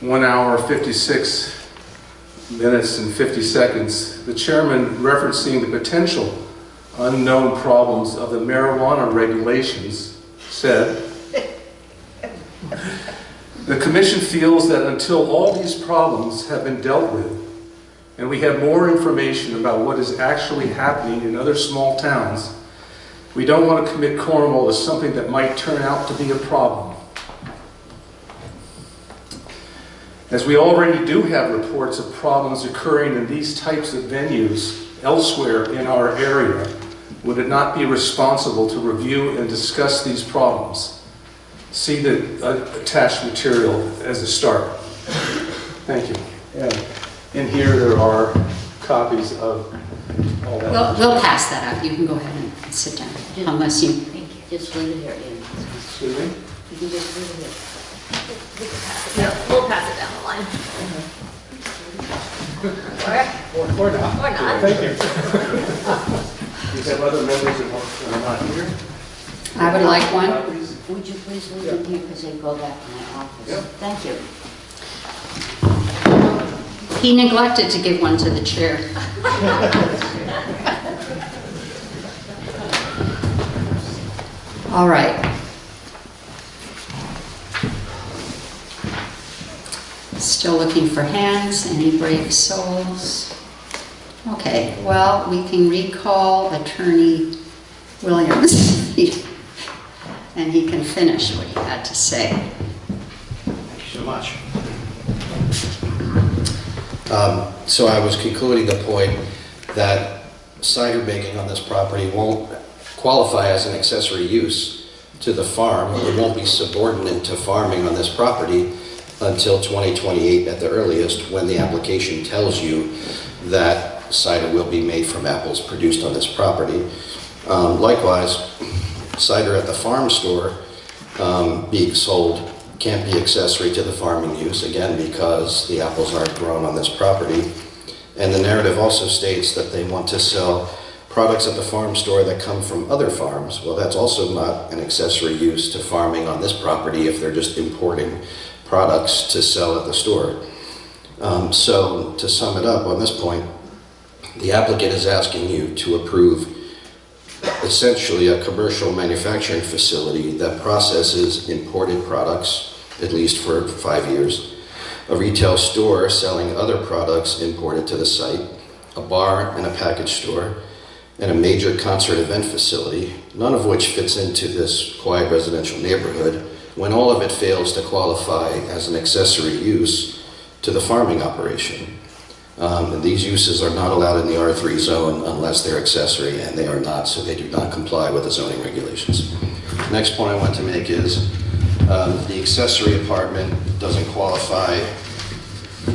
1 hour 56 minutes and 50 seconds, the chairman, referencing the potential unknown problems of the marijuana regulations, said, "The commission feels that until all these problems have been dealt with, and we have more information about what is actually happening in other small towns, we don't want to commit Cornwall to something that might turn out to be a problem. As we already do have reports of problems occurring in these types of venues elsewhere in our area, would it not be responsible to review and discuss these problems? See the attached material as a start." Thank you. And in here there are copies of all that. We'll pass that out. You can go ahead and sit down, unless you... Just leave it here, Ian. Excuse me? You can just leave it here. We'll pass it down the line. Or not. Or not. Thank you. Do you have other members that are not here? I would like one. Would you please leave them here because they go back to my office? Yep. Thank you. He neglected to give one to the chair. All right. Still looking for hands. Any brave souls? Okay, well, we can recall Attorney Williams, and he can finish what he had to say. Thank you so much. So I was concluding the point that cider making on this property won't qualify as an accessory use to the farm. It won't be subordinate to farming on this property until 2028 at the earliest, when the application tells you that cider will be made from apples produced on this property. Likewise, cider at the farm store being sold can't be accessory to the farming use, again, because the apples aren't grown on this property. And the narrative also states that they want to sell products at the farm store that come from other farms. Well, that's also not an accessory use to farming on this property if they're just importing products to sell at the store. So to sum it up on this point, the applicant is asking you to approve essentially a commercial manufacturing facility that processes imported products, at least for 5 years, a retail store selling other products imported to the site, a bar and a package store, and a major concert event facility, none of which fits into this quiet residential neighborhood when all of it fails to qualify as an accessory use to the farming operation. And these uses are not allowed in the R3 zone unless they're accessory, and they are not, so they do not comply with the zoning regulations. Next point I want to make is the accessory apartment doesn't qualify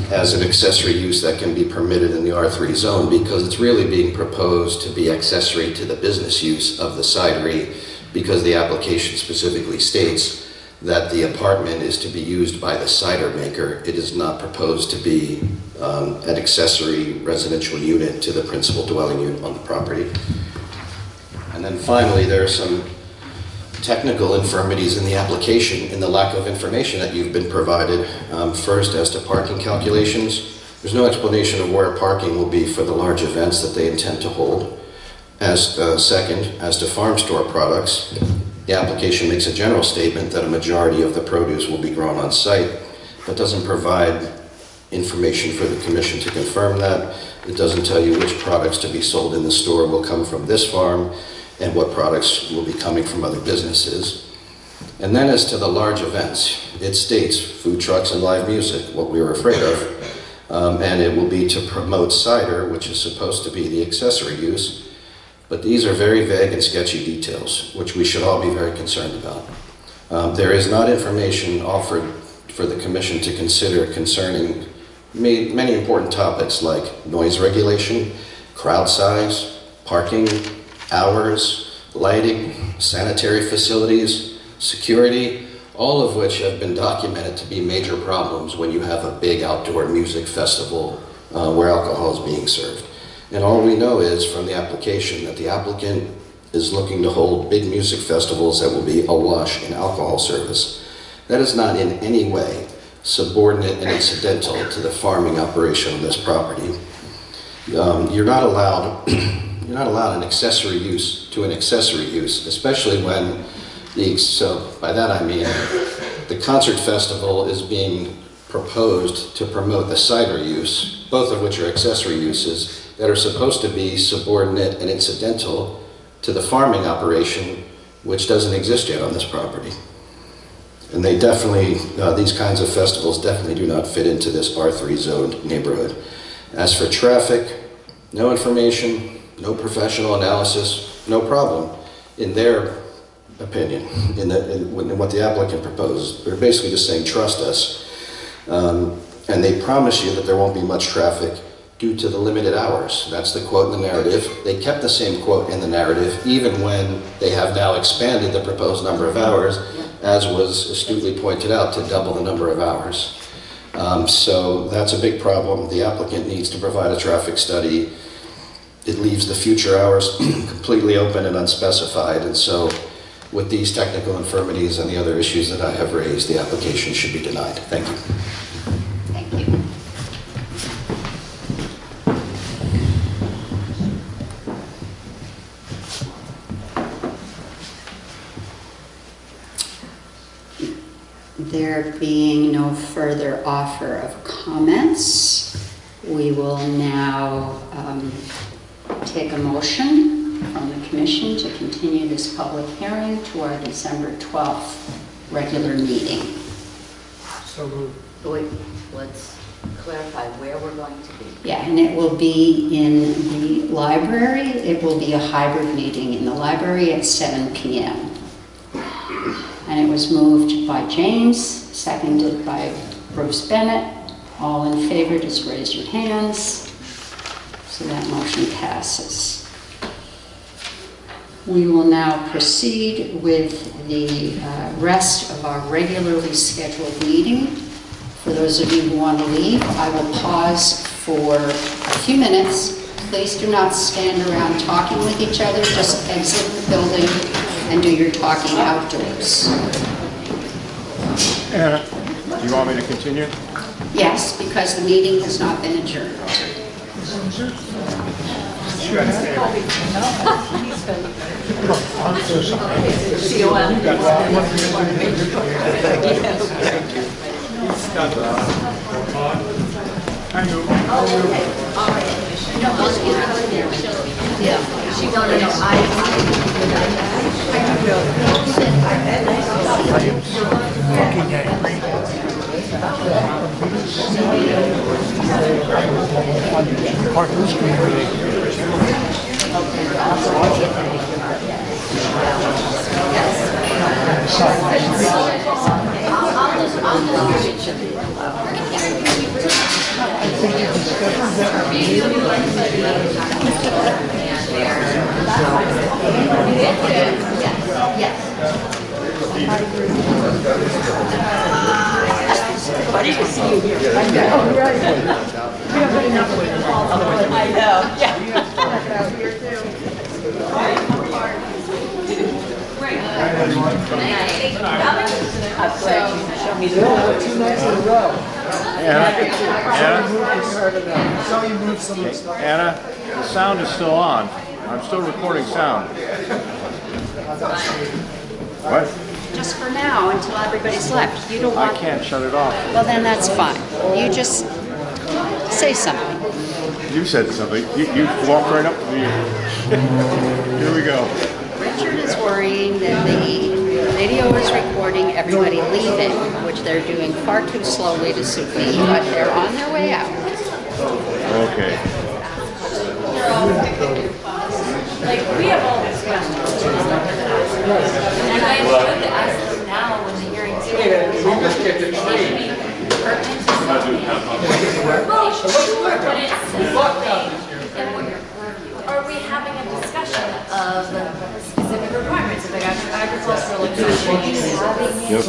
as an accessory use that can be permitted in the R3 zone because it's really being proposed to be accessory to the business use of the cidery, because the application specifically states that the apartment is to be used by the cider maker. It is not proposed to be an accessory residential unit to the principal dwelling unit on the property. And then finally, there are some technical infirmities in the application in the lack of information that you've been provided. First, as to parking calculations, there's no explanation of where parking will be for the large events that they intend to hold. Second, as to farm store products, the application makes a general statement that a majority of the produce will be grown on site, but doesn't provide information for the commission to confirm that. It doesn't tell you which products to be sold in the store will come from this farm and what products will be coming from other businesses. And then as to the large events, it states food trucks and live music, what we were afraid of, and it will be to promote cider, which is supposed to be the accessory use. But these are very vague and sketchy details, which we should all be very concerned about. There is not information offered for the commission to consider concerning many important topics like noise regulation, crowd size, parking, hours, lighting, sanitary facilities, security, all of which have been documented to be major problems when you have a big outdoor music festival where alcohol is being served. And all we know is from the application that the applicant is looking to hold big music festivals that will be awash in alcohol service. That is not in any way subordinate and incidental to the farming operation of this property. You're not allowed an accessory use to an accessory use, especially when so by that I mean the concert festival is being proposed to promote the cider use, both of which are accessory uses that are supposed to be subordinate and incidental to the farming operation, which doesn't exist yet on this property. And they definitely, these kinds of festivals definitely do not fit into this R3 zoned neighborhood. As for traffic, no information, no professional analysis, no problem. In their opinion, in what the applicant proposed, they're basically just saying, trust us. And they promise you that there won't be much traffic due to the limited hours. That's the quote in the narrative. They kept the same quote in the narrative, even when they have now expanded the proposed number of hours, as was astutely pointed out, to double the number of hours. So that's a big problem. The applicant needs to provide a traffic study. It leaves the future hours completely open and unspecified, and so with these technical infirmities and the other issues that I have raised, the application should be denied. Thank you. Thank you. There being no further offer of comments, we will now take a motion from the commission to continue this public hearing to our December 12th regular meeting. So moved. Wait, let's clarify where we're going to be. Yeah, and it will be in the library. It will be a hybrid meeting in the library at 7 p.m. And it was moved by James, seconded by Bruce Bennett. All in favor, just raise your hands. So that motion passes. We will now proceed with the rest of our regularly scheduled meeting. For those of you who want to leave, I will pause for a few minutes. Please do not stand around talking with each other. Just exit the building and do your talking outdoors. Anna, do you want me to continue? Yes, because the meeting has not been adjourned. No, fucking angry. Part of the screen reading. Funny to see you here. I know. Oh, right. We don't get enough with it. I know. Yeah. Out here too. Show me the 2 nights in a row. Anna? So you moved some of the stuff. Anna, the sound is still on. I'm still recording sound. What? Just for now, until everybody's left. You don't I want... can't shut it off. Well, then that's fine. You just say something. You said something. You walked right up to me. Here we go. Richard is worrying that the video is recording everybody leaving, which they're doing far too slowly to suit me, but they're on their way out. Okay. Like, we have all these questions. And I would ask them now when the hearing's over. Are we having a discussion of specific requirements of agricultural activities? Yep.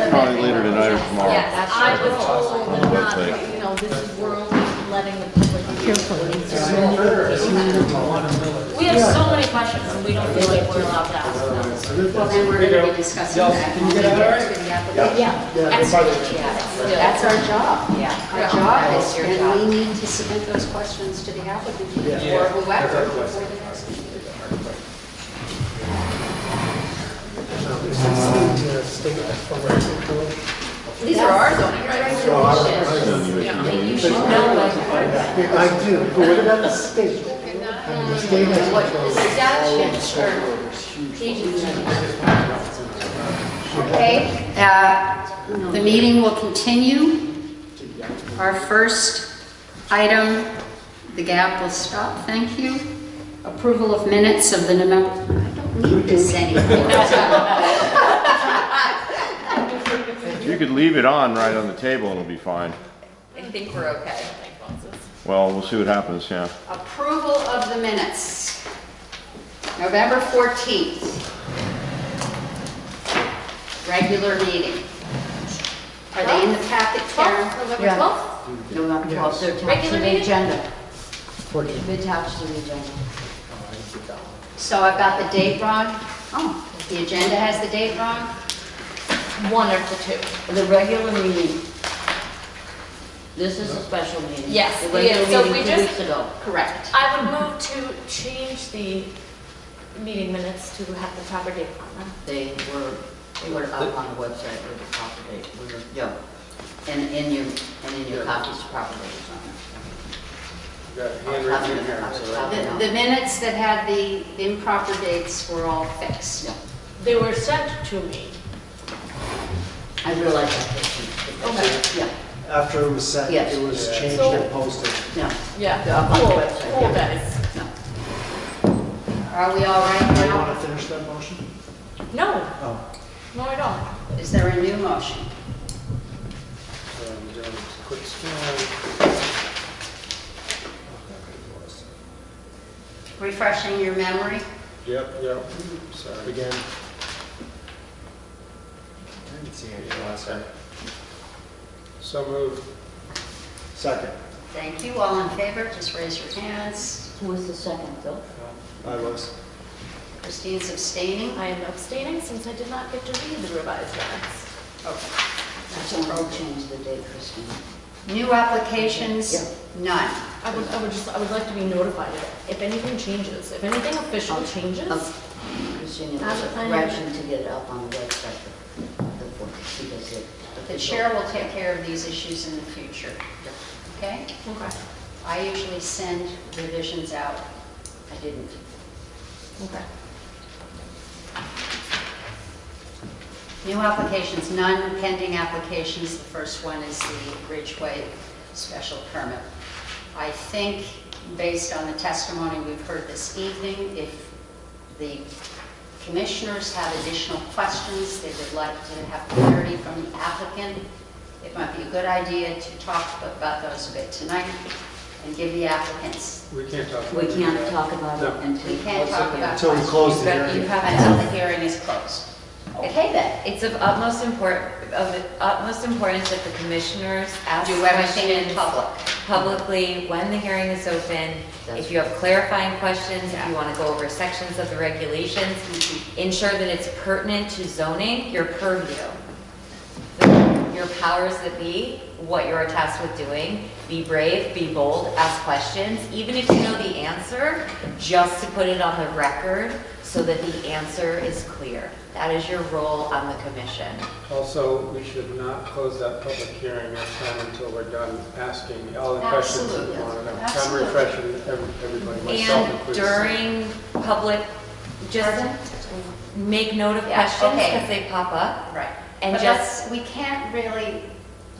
Probably later tonight or tomorrow. Yes, I was told not, you know, this is, we're only letting the public hear. We have so many questions and we don't feel like we're allowed to ask them. Well, then we're going to be discussing that when we get to the application. Yeah, That's our job. Yeah. Our job is, and we need to submit those questions to the applicant or whoever before the next meeting. These are our zoning regulations. You should know those. I do, but what about the state? The state has What the statutes or pages. Okay, the meeting will continue. Our first item, the gap will stop, thank you. Approval of minutes of the November, I don't need this anymore. You could leave it on right on the table and it'll be fine. I think we're okay. Well, we'll see what happens, yeah. Approval of the minutes. November 14th. Regular meeting. Are they in the packet, Karen? November 12th? November 12th, they're attached to Regular the meeting? meeting? agenda. They're attached to the agenda. So I've got the date wrong? Oh, the agenda has the date wrong? One or the two. The regular meeting. This is a special meeting. Yes, The regular so meeting we 2 just- weeks ago. Correct. I would move to change the meeting minutes to have the proper date on them. They were up on the website with the proper date. Yeah. And in your copies, the proper date is on there. The minutes that had the improper dates were all fixed. Yeah. They were sent to me. I realize that. Okay. Yeah, After it was sent, Yes. it was changed So- and posted. yeah. Yeah. They're up on the Cool, website, cool yeah. guys. Are we all right Do you now? want to finish that motion? No, Oh. no I don't. Is there a new motion? Doing a quick scan. Refreshing your memory? Yep. Sorry. Again. I didn't see anything last time. So moved. Second. Thank you. All in favor, just raise your hands. Who was the second, Bill? I was. Christine's abstaining. I am abstaining since I did not get to read the revised minutes. Okay. That's when I'll change the date, Christine. New applications? None. I would like to be notified if anything changes, if anything official changes. Christine, it As was a a planning- correction to get it up on the website. Because The chair will take care of these issues in the future. Okay? Okay. I usually send revisions out. I didn't. Okay. New applications, none pending applications. The first one is the Ridgeway special permit. I think, based on the testimony we've heard this evening, if the commissioners have additional questions they would like to have clarity from the applicant, it might be a good idea to talk about those a bit tonight and give the applicants. We can't talk about We it. can't talk about it until. We can't talk about Until we close the questions. hearing. Until the hearing is closed. Okay then. It's of utmost importance that the commissioners ask Do everything in questions public. publicly when the hearing is open. If you have clarifying questions, if you want to go over sections of the regulations, ensure that it's pertinent to zoning, your purview. Your powers that be, what you are tasked with doing. Be brave, be bold, ask questions, even if you know the answer, just to put it on the record so that the answer is clear. That is your role on the commission. Also, we should not close that public hearing this time until we're done asking all the questions that we want to know. I'm refreshing everybody, myself And included. during public, just make note of questions because they pop up. Right. And But just, we can't really,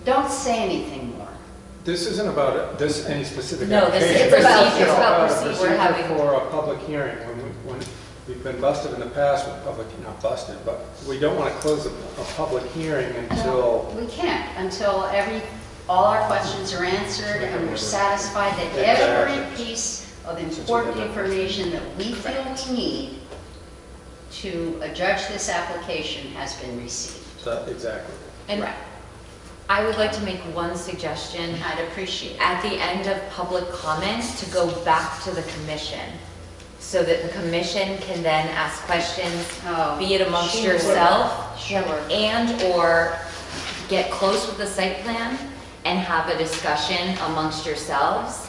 don't say anything more. This isn't about any specific No, this application. is about This is procedure. about a Procedure. We're procedure having- for a public hearing. When we've been busted in the past with public, not busted, but we don't want to close a public hearing until. We can't, until all our questions are answered and we're satisfied that every piece of important information that we feel we need to judge this application has been received. Exactly. and I would like to make one suggestion. I'd appreciate it. At the end of public comments, to go back to the commission so that the commission can then ask questions, be it amongst Sure. yourself Sure. and or get close with the site plan and have a discussion amongst yourselves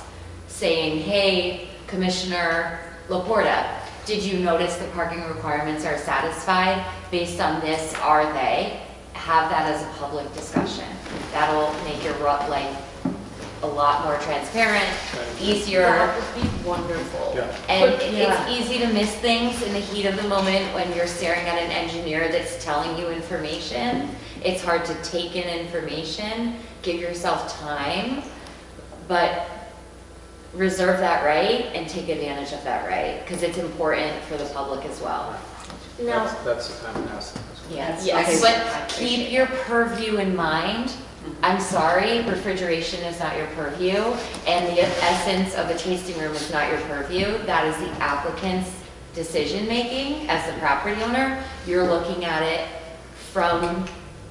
saying, hey, Commissioner Laporta, did you notice the parking requirements are satisfied? Based on this, are they? Have that as a public discussion. That'll make your life a lot more transparent, easier. That would be wonderful. Yeah. And But, yeah. it's easy to miss things in the heat of the moment when you're staring at an engineer that's telling you information. It's hard to take in information. Give yourself time, but reserve that right and take advantage of that right, because it's important for the public as well. Now, That's the time to ask. Yes, Yes. but keep your purview in mind. I'm sorry, refrigeration is not your purview, and the essence of a tasting room is not your purview. That is the applicant's decision-making as the property owner. You're looking at it from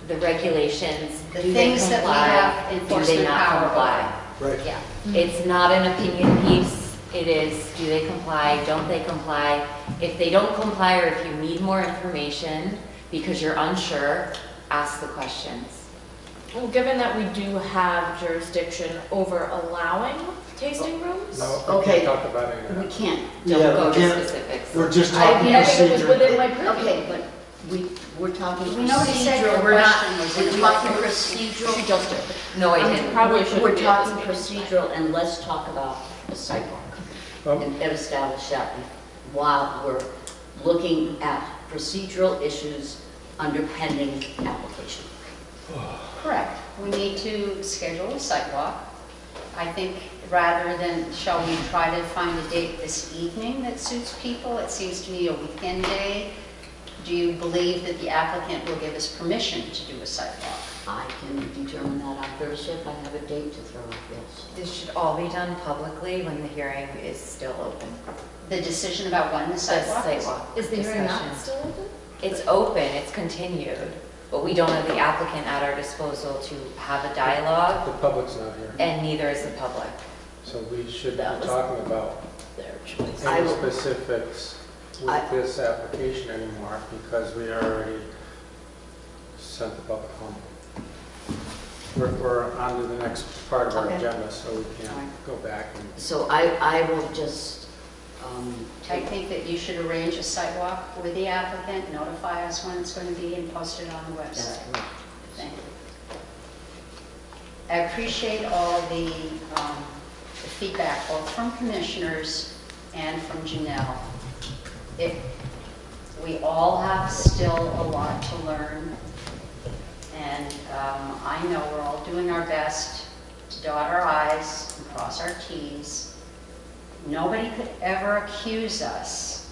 the regulations. The Do they things that we comply? have Do they enforcement not power comply? Right. Yeah. It's not an opinion piece. It is, do they comply, don't they comply? If they don't comply or if you need more information because you're unsure, ask the questions. well, given that we do have jurisdiction over allowing tasting rooms? No, we Okay. can't talk about any of we that. can't. Don't Yeah, go we to can't- specifics. We're just I talking think it was procedure. within my purview. Okay, but we're talking We know what he said, your procedural, we're not, question was we're in talking your- procedural. Just did. No, I didn't. Probably should We're be talking at this meeting. procedural, and let's talk about the sidewalk. And establish that while we're looking at procedural issues under pending application. Correct. We need to schedule a site walk. I think rather than, shall we try to find a date this evening that suits people? It seems to me a weekend day. Do you believe that the applicant will give us permission to do a site walk? I can determine that on Thursday if I have a date to throw up, yes. This should all be done publicly when the hearing is still open. The decision about when the site walk is? Sidewalk Is the hearing not discussion. still open? It's open, it's continued, but we don't have the applicant at our disposal to have a dialogue, The public's not here, and neither is the public. so we should be That was- talking about Their choice. any specifics with this application anymore because we already sent the public home. We're on to the next part of our Okay. agenda, so we can't go back and. So I will just I think that you should arrange a site walk with the applicant, notify us when it's going to be and post it on the That's website. correct. Thank you. I appreciate all the feedback, both from commissioners and from Janelle. We all have still a lot to learn, and I know we're all doing our best to dot our i's and cross our t's. Nobody could ever accuse us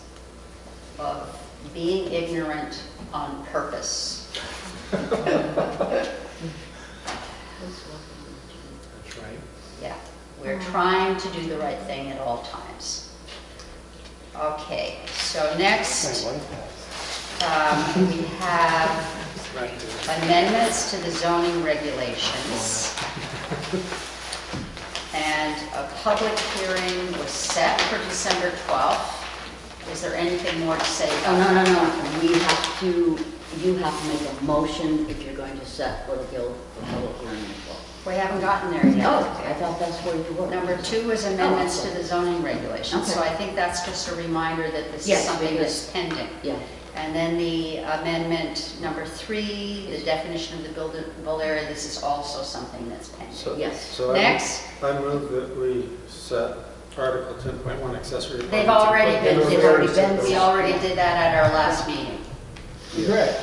of being ignorant on purpose. That's right. Yeah, we're trying to do the right thing at all times. Okay, so next we have amendments to the zoning regulations. And a public hearing was set for December 12th. Is there anything more to say? Oh, no. You have to make a motion if you're going to set for the public hearing. We haven't gotten there yet. Oh, I thought that's where you were. Number 2 is amendments to the zoning regulations. So I think that's just a reminder that this is something that's pending. Yeah. And then the amendment number 3, the definition of the buildable area, this is also something that's pending. Yes. So Next. I move that we set Article 10.1 accessory apartments. They've already been, we Yeah. already did that at our last meeting. Great.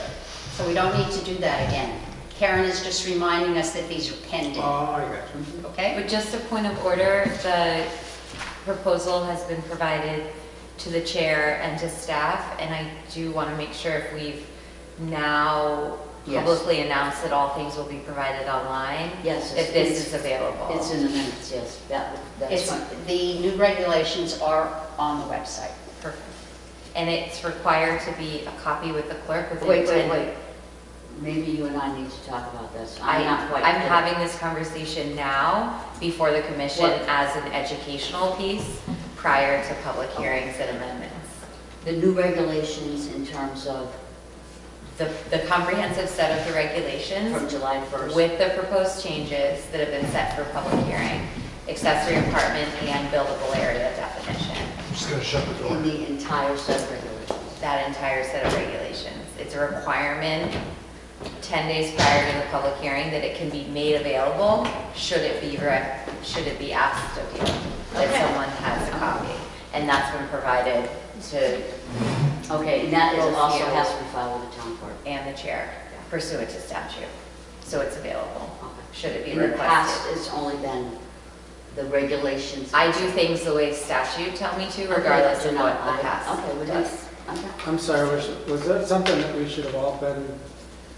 So we don't need to do that again. Karen is just reminding us that these are pending. Oh, I got you. Okay? But just a point of order, the proposal has been provided to the chair and to staff, and I do want to make sure if we've now publicly announced that all things will be provided online, Yes. if this is available. It's in the minutes, yes. That's fine. The new regulations are on the website. Perfect. And it's required to be a copy with the clerk within Wait. 10 Maybe you and I need to talk about this. I'm not quite I'm clear. having this conversation now before the commission What? as an educational piece prior to public hearings and amendments. The new regulations in terms of The comprehensive set of the regulations from July 1st. with the proposed changes that have been set for public hearing, accessory apartment and buildable area definition. I'm just going to shut the door. In the entire set of regulations. That entire set of regulations. It's a requirement 10 days prior to the public hearing that it can be made available should it be asked of you that someone has a copy. And that's been provided to Okay, and that both also you has to be filed with the town clerk. and the chair pursuant to statute. So it's available, should it be In the past, requested. it's only been the regulations. I do things the way statute tell me to, regardless of what the past Okay, well, does. okay. I'm sorry, was that something that we should have all been,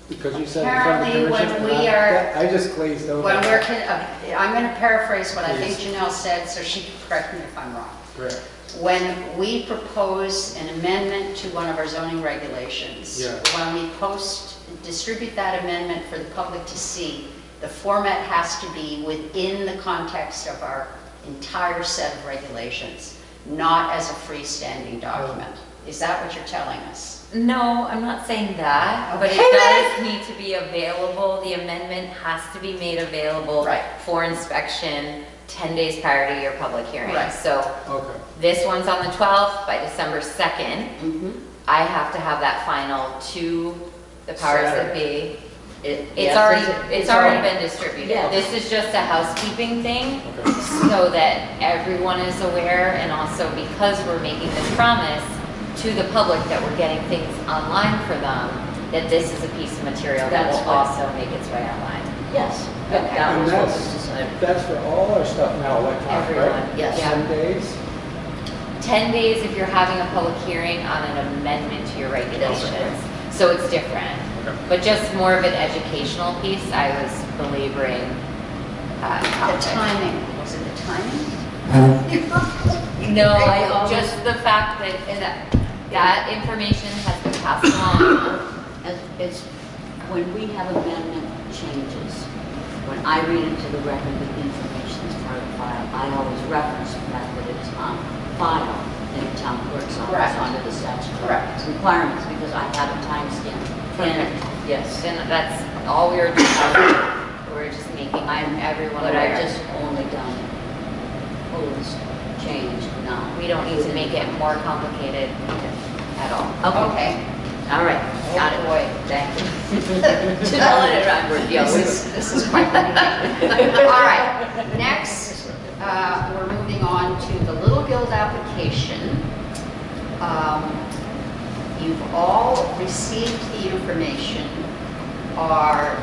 because you said in front of the Apparently, commission? when we are, I just glazed over. when we're, I'm going to paraphrase what I think Janelle said, so she can correct me if I'm wrong. Right. When we propose an amendment to one of our zoning regulations, Yeah. when we distribute that amendment for the public to see, the format has to be within the context of our entire set of regulations, not as a freestanding document. Is that what you're telling us? No, I'm not saying that, but it Okay, does need to be available. The amendment has to be made available for inspection 10 days prior to your public hearing. Right. So this one's on the 12th. By December 2nd, I have to have that final to the powers that be. It's already been distributed. Yeah. This is just a housekeeping thing so that everyone is aware, and also because we're making this promise to the public that we're getting things online for them, that this is a piece of material that will also make its way online. Yes. Okay. And that's for all our stuff now electronic, Everyone, right? yes. 10 days? 10 days if you're having a public hearing on an amendment to your regulations. So it's different. But just more of an educational piece, I was belaboring The timing, was it the timing? No, just the fact that that information has been passed along. It's when we have amendment changes, when I read into the record the information is part of the file, I always reference the fact that it's on file in the town clerk's office under the statutory requirements, because I have a timestamp. And yes, And that's all we were doing. We're just making everyone but aware. I just only done proposed change now. We don't need to make it more complicated at all. Okay. All right, got it. Boy, Thank you. To know it, I'm with you. This is quite the meeting. All right, next, we're moving on to the Little Guild application. You've all received the information. Our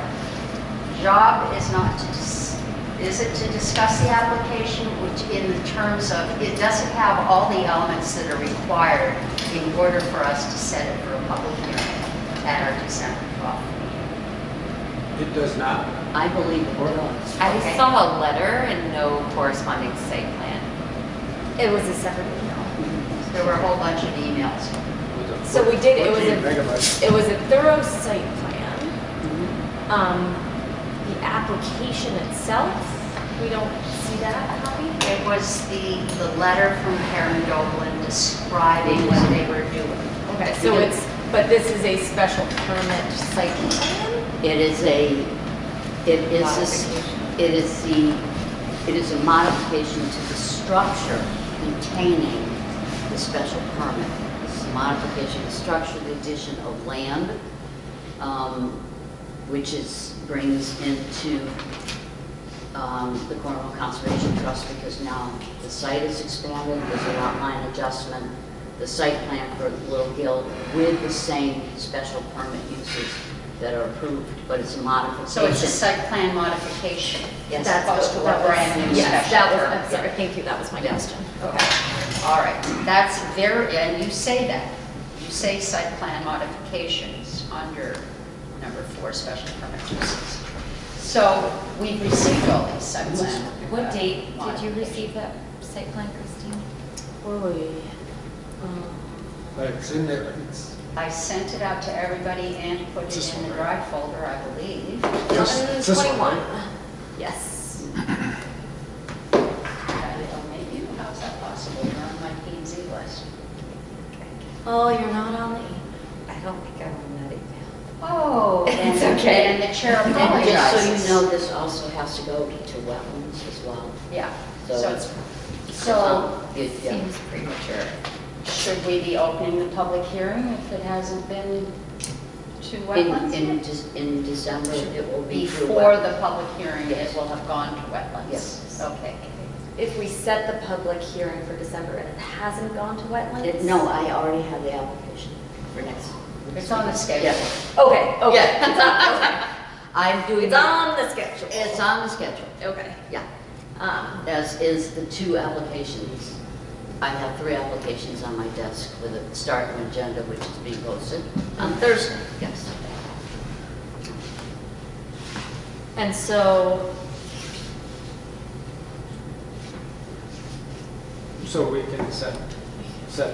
job is not to, is it to discuss the application, which in the terms of, it doesn't have all the elements that are required in order for us to set it for a public hearing at our December 12th meeting. It does not. I believe it does. I saw a letter and no corresponding site plan. It was a separate email. There were a whole bunch of emails. So we did, it was 14 megabytes. it was a thorough site plan. The application itself, we don't see that copy. It was the letter from Karen Doblin describing what they were doing. Okay, so it's, but this is a special permit site plan? It is a modification to the structure containing the special permit. This is a modification of the structure, the addition of land, which brings into the Cornwall Conservation Trust, because now the site is expanded, there's a lot line adjustment, the site plan for Little Gill with the same special permit uses that are approved, but it's a modification. So it's a site plan modification, Yes. as opposed to a brand new Yes, special that was, permit. I'm sorry, thank you, that was my question. Okay, all right, that's very, and you say that. You say site plan modifications under number 4, special permit uses. So we've received all these site plan. What date did you receive that site plan, Christine? It's in there. It's I sent it out to everybody and put it in the drive folder, I believe. this one, 21. right? Yes. Maybe, how's that possible? You're on my P&Z list. Oh, you're not on the. I don't think I'm on that email. Oh, It's and- okay. And the chair And just apologizes. so you know, this also has to go to wetlands as well. Yeah, So so it's, it Seems premature. should we be opening the public hearing if it hasn't been to wetlands? in December, it will be through Before wetlands. the public hearing, it Yes. will have gone to wetlands? Yes. Okay. If we set the public hearing for December and it hasn't gone to wetlands? No, I already have the application for next. It's on the schedule. Yeah. Okay, okay. Yeah. It's on, okay. I'm doing. It's on the schedule. It's on the schedule. Okay. Yeah. As is the 2 applications. I have 3 applications on my desk with a start and agenda, which is being posted on Thursday. Yes. And so, So we can set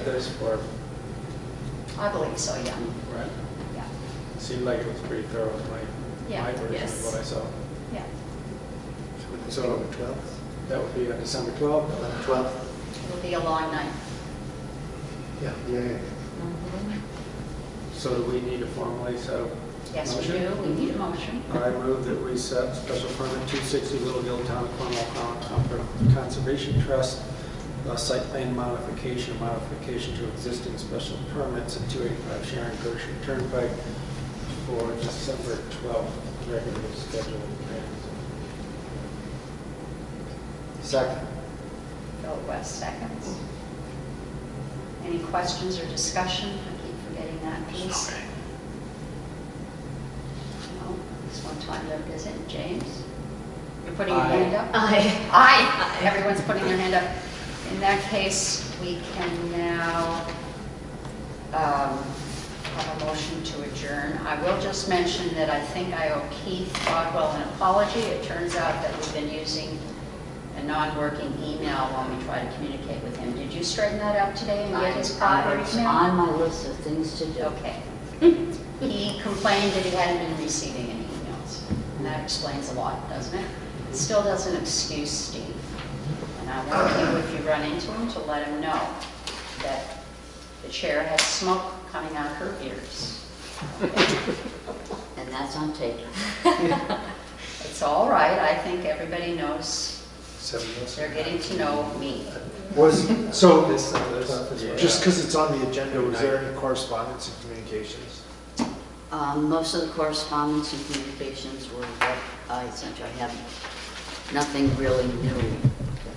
this for, I believe so, yeah. right? Yeah. It seemed like it was pretty thorough, Yeah. my version Yes. of what I saw. Yeah. So that would be on December 12th, 12th. It'll be a long night. Yeah. So do we need to formally set a Yes, we motion? do. We need a motion. I move that we set special permit 260 Little Gill Town of Cornwall Conservation Trust, site plan modification to existing special permits at 285 Sharon Gershon Turnpike for December 12th, regularly scheduled hearings. Second. Bill West seconds. Any questions or discussion? I keep forgetting that piece. No, this one time they're busy. James? You're putting your hand up? Aye. Aye. Everyone's putting their hand up. In that case, we can now have a motion to adjourn. I will just mention that I think I owe Keith Rodwell an apology. It turns out that we've been using a non-working email when we try to communicate with him. Did you straighten that out today and get his proper It's email? on my list of things to do. Okay. He complained that he hadn't been receiving any emails. And that explains a lot, doesn't it? It still doesn't excuse Steve. And I want you, if you run into him, to let him know that the chair has smoke coming out her ears. And that's on tape. It's all right. I think everybody knows. They're getting to know me. So, just because it's on the agenda, was there any correspondence and communications? Most of the correspondence and communications were what I sent you. I have nothing really new to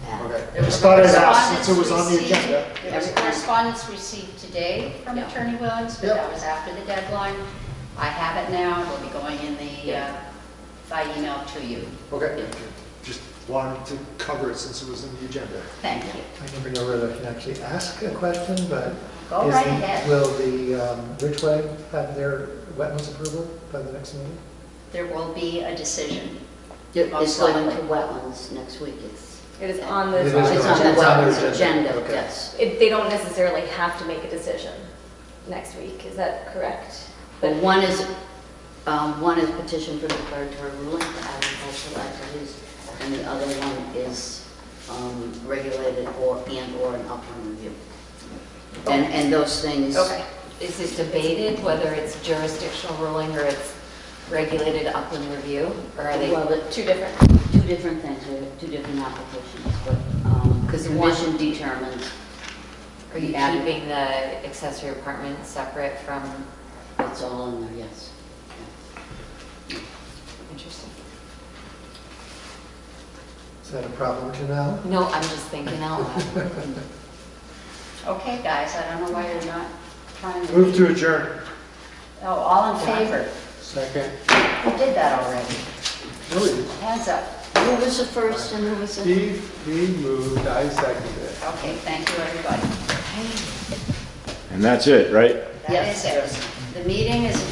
add. Okay. There was Just thought I'd ask, correspondence since it was on the received- agenda. There was correspondence received today from Yeah. Attorney Williams, but that was after the deadline. I have it now. It'll be going in the by email to you. Okay. Just wanted to cover it since it was in the agenda. Thank you. I never know whether I can actually ask a question, but Go right ahead. will the Ridgeway have their wetlands approval by the next meeting? There will be a decision. It's going to wetlands next week. It is on the. It is It's on the on their wetlands agenda. agenda, Okay. yes. They don't necessarily have to make a decision next week, is that correct? But one is petition for declaratory ruling for agricultural activities, and the other one is regulated or an upland review. And those things. Okay. Is it debated whether it's jurisdictional ruling or it's regulated upland review? Or are they? Well, Two different. Two different things, we have two different applications, but the commission determines. Are you keeping the accessory apartment separate from? It's all in there, yes. Interesting. Is that a problem, Janelle? No, I'm just thinking out loud. Okay, guys, I don't know why you're not trying to. Move to adjourn. Oh, all in favor? Second. Who did that already? Really? Hands up. Who was the first and who was the? He moved, I seconded it. Okay, thank you, everybody. And that's it, right? That is it. The meeting is adjourned.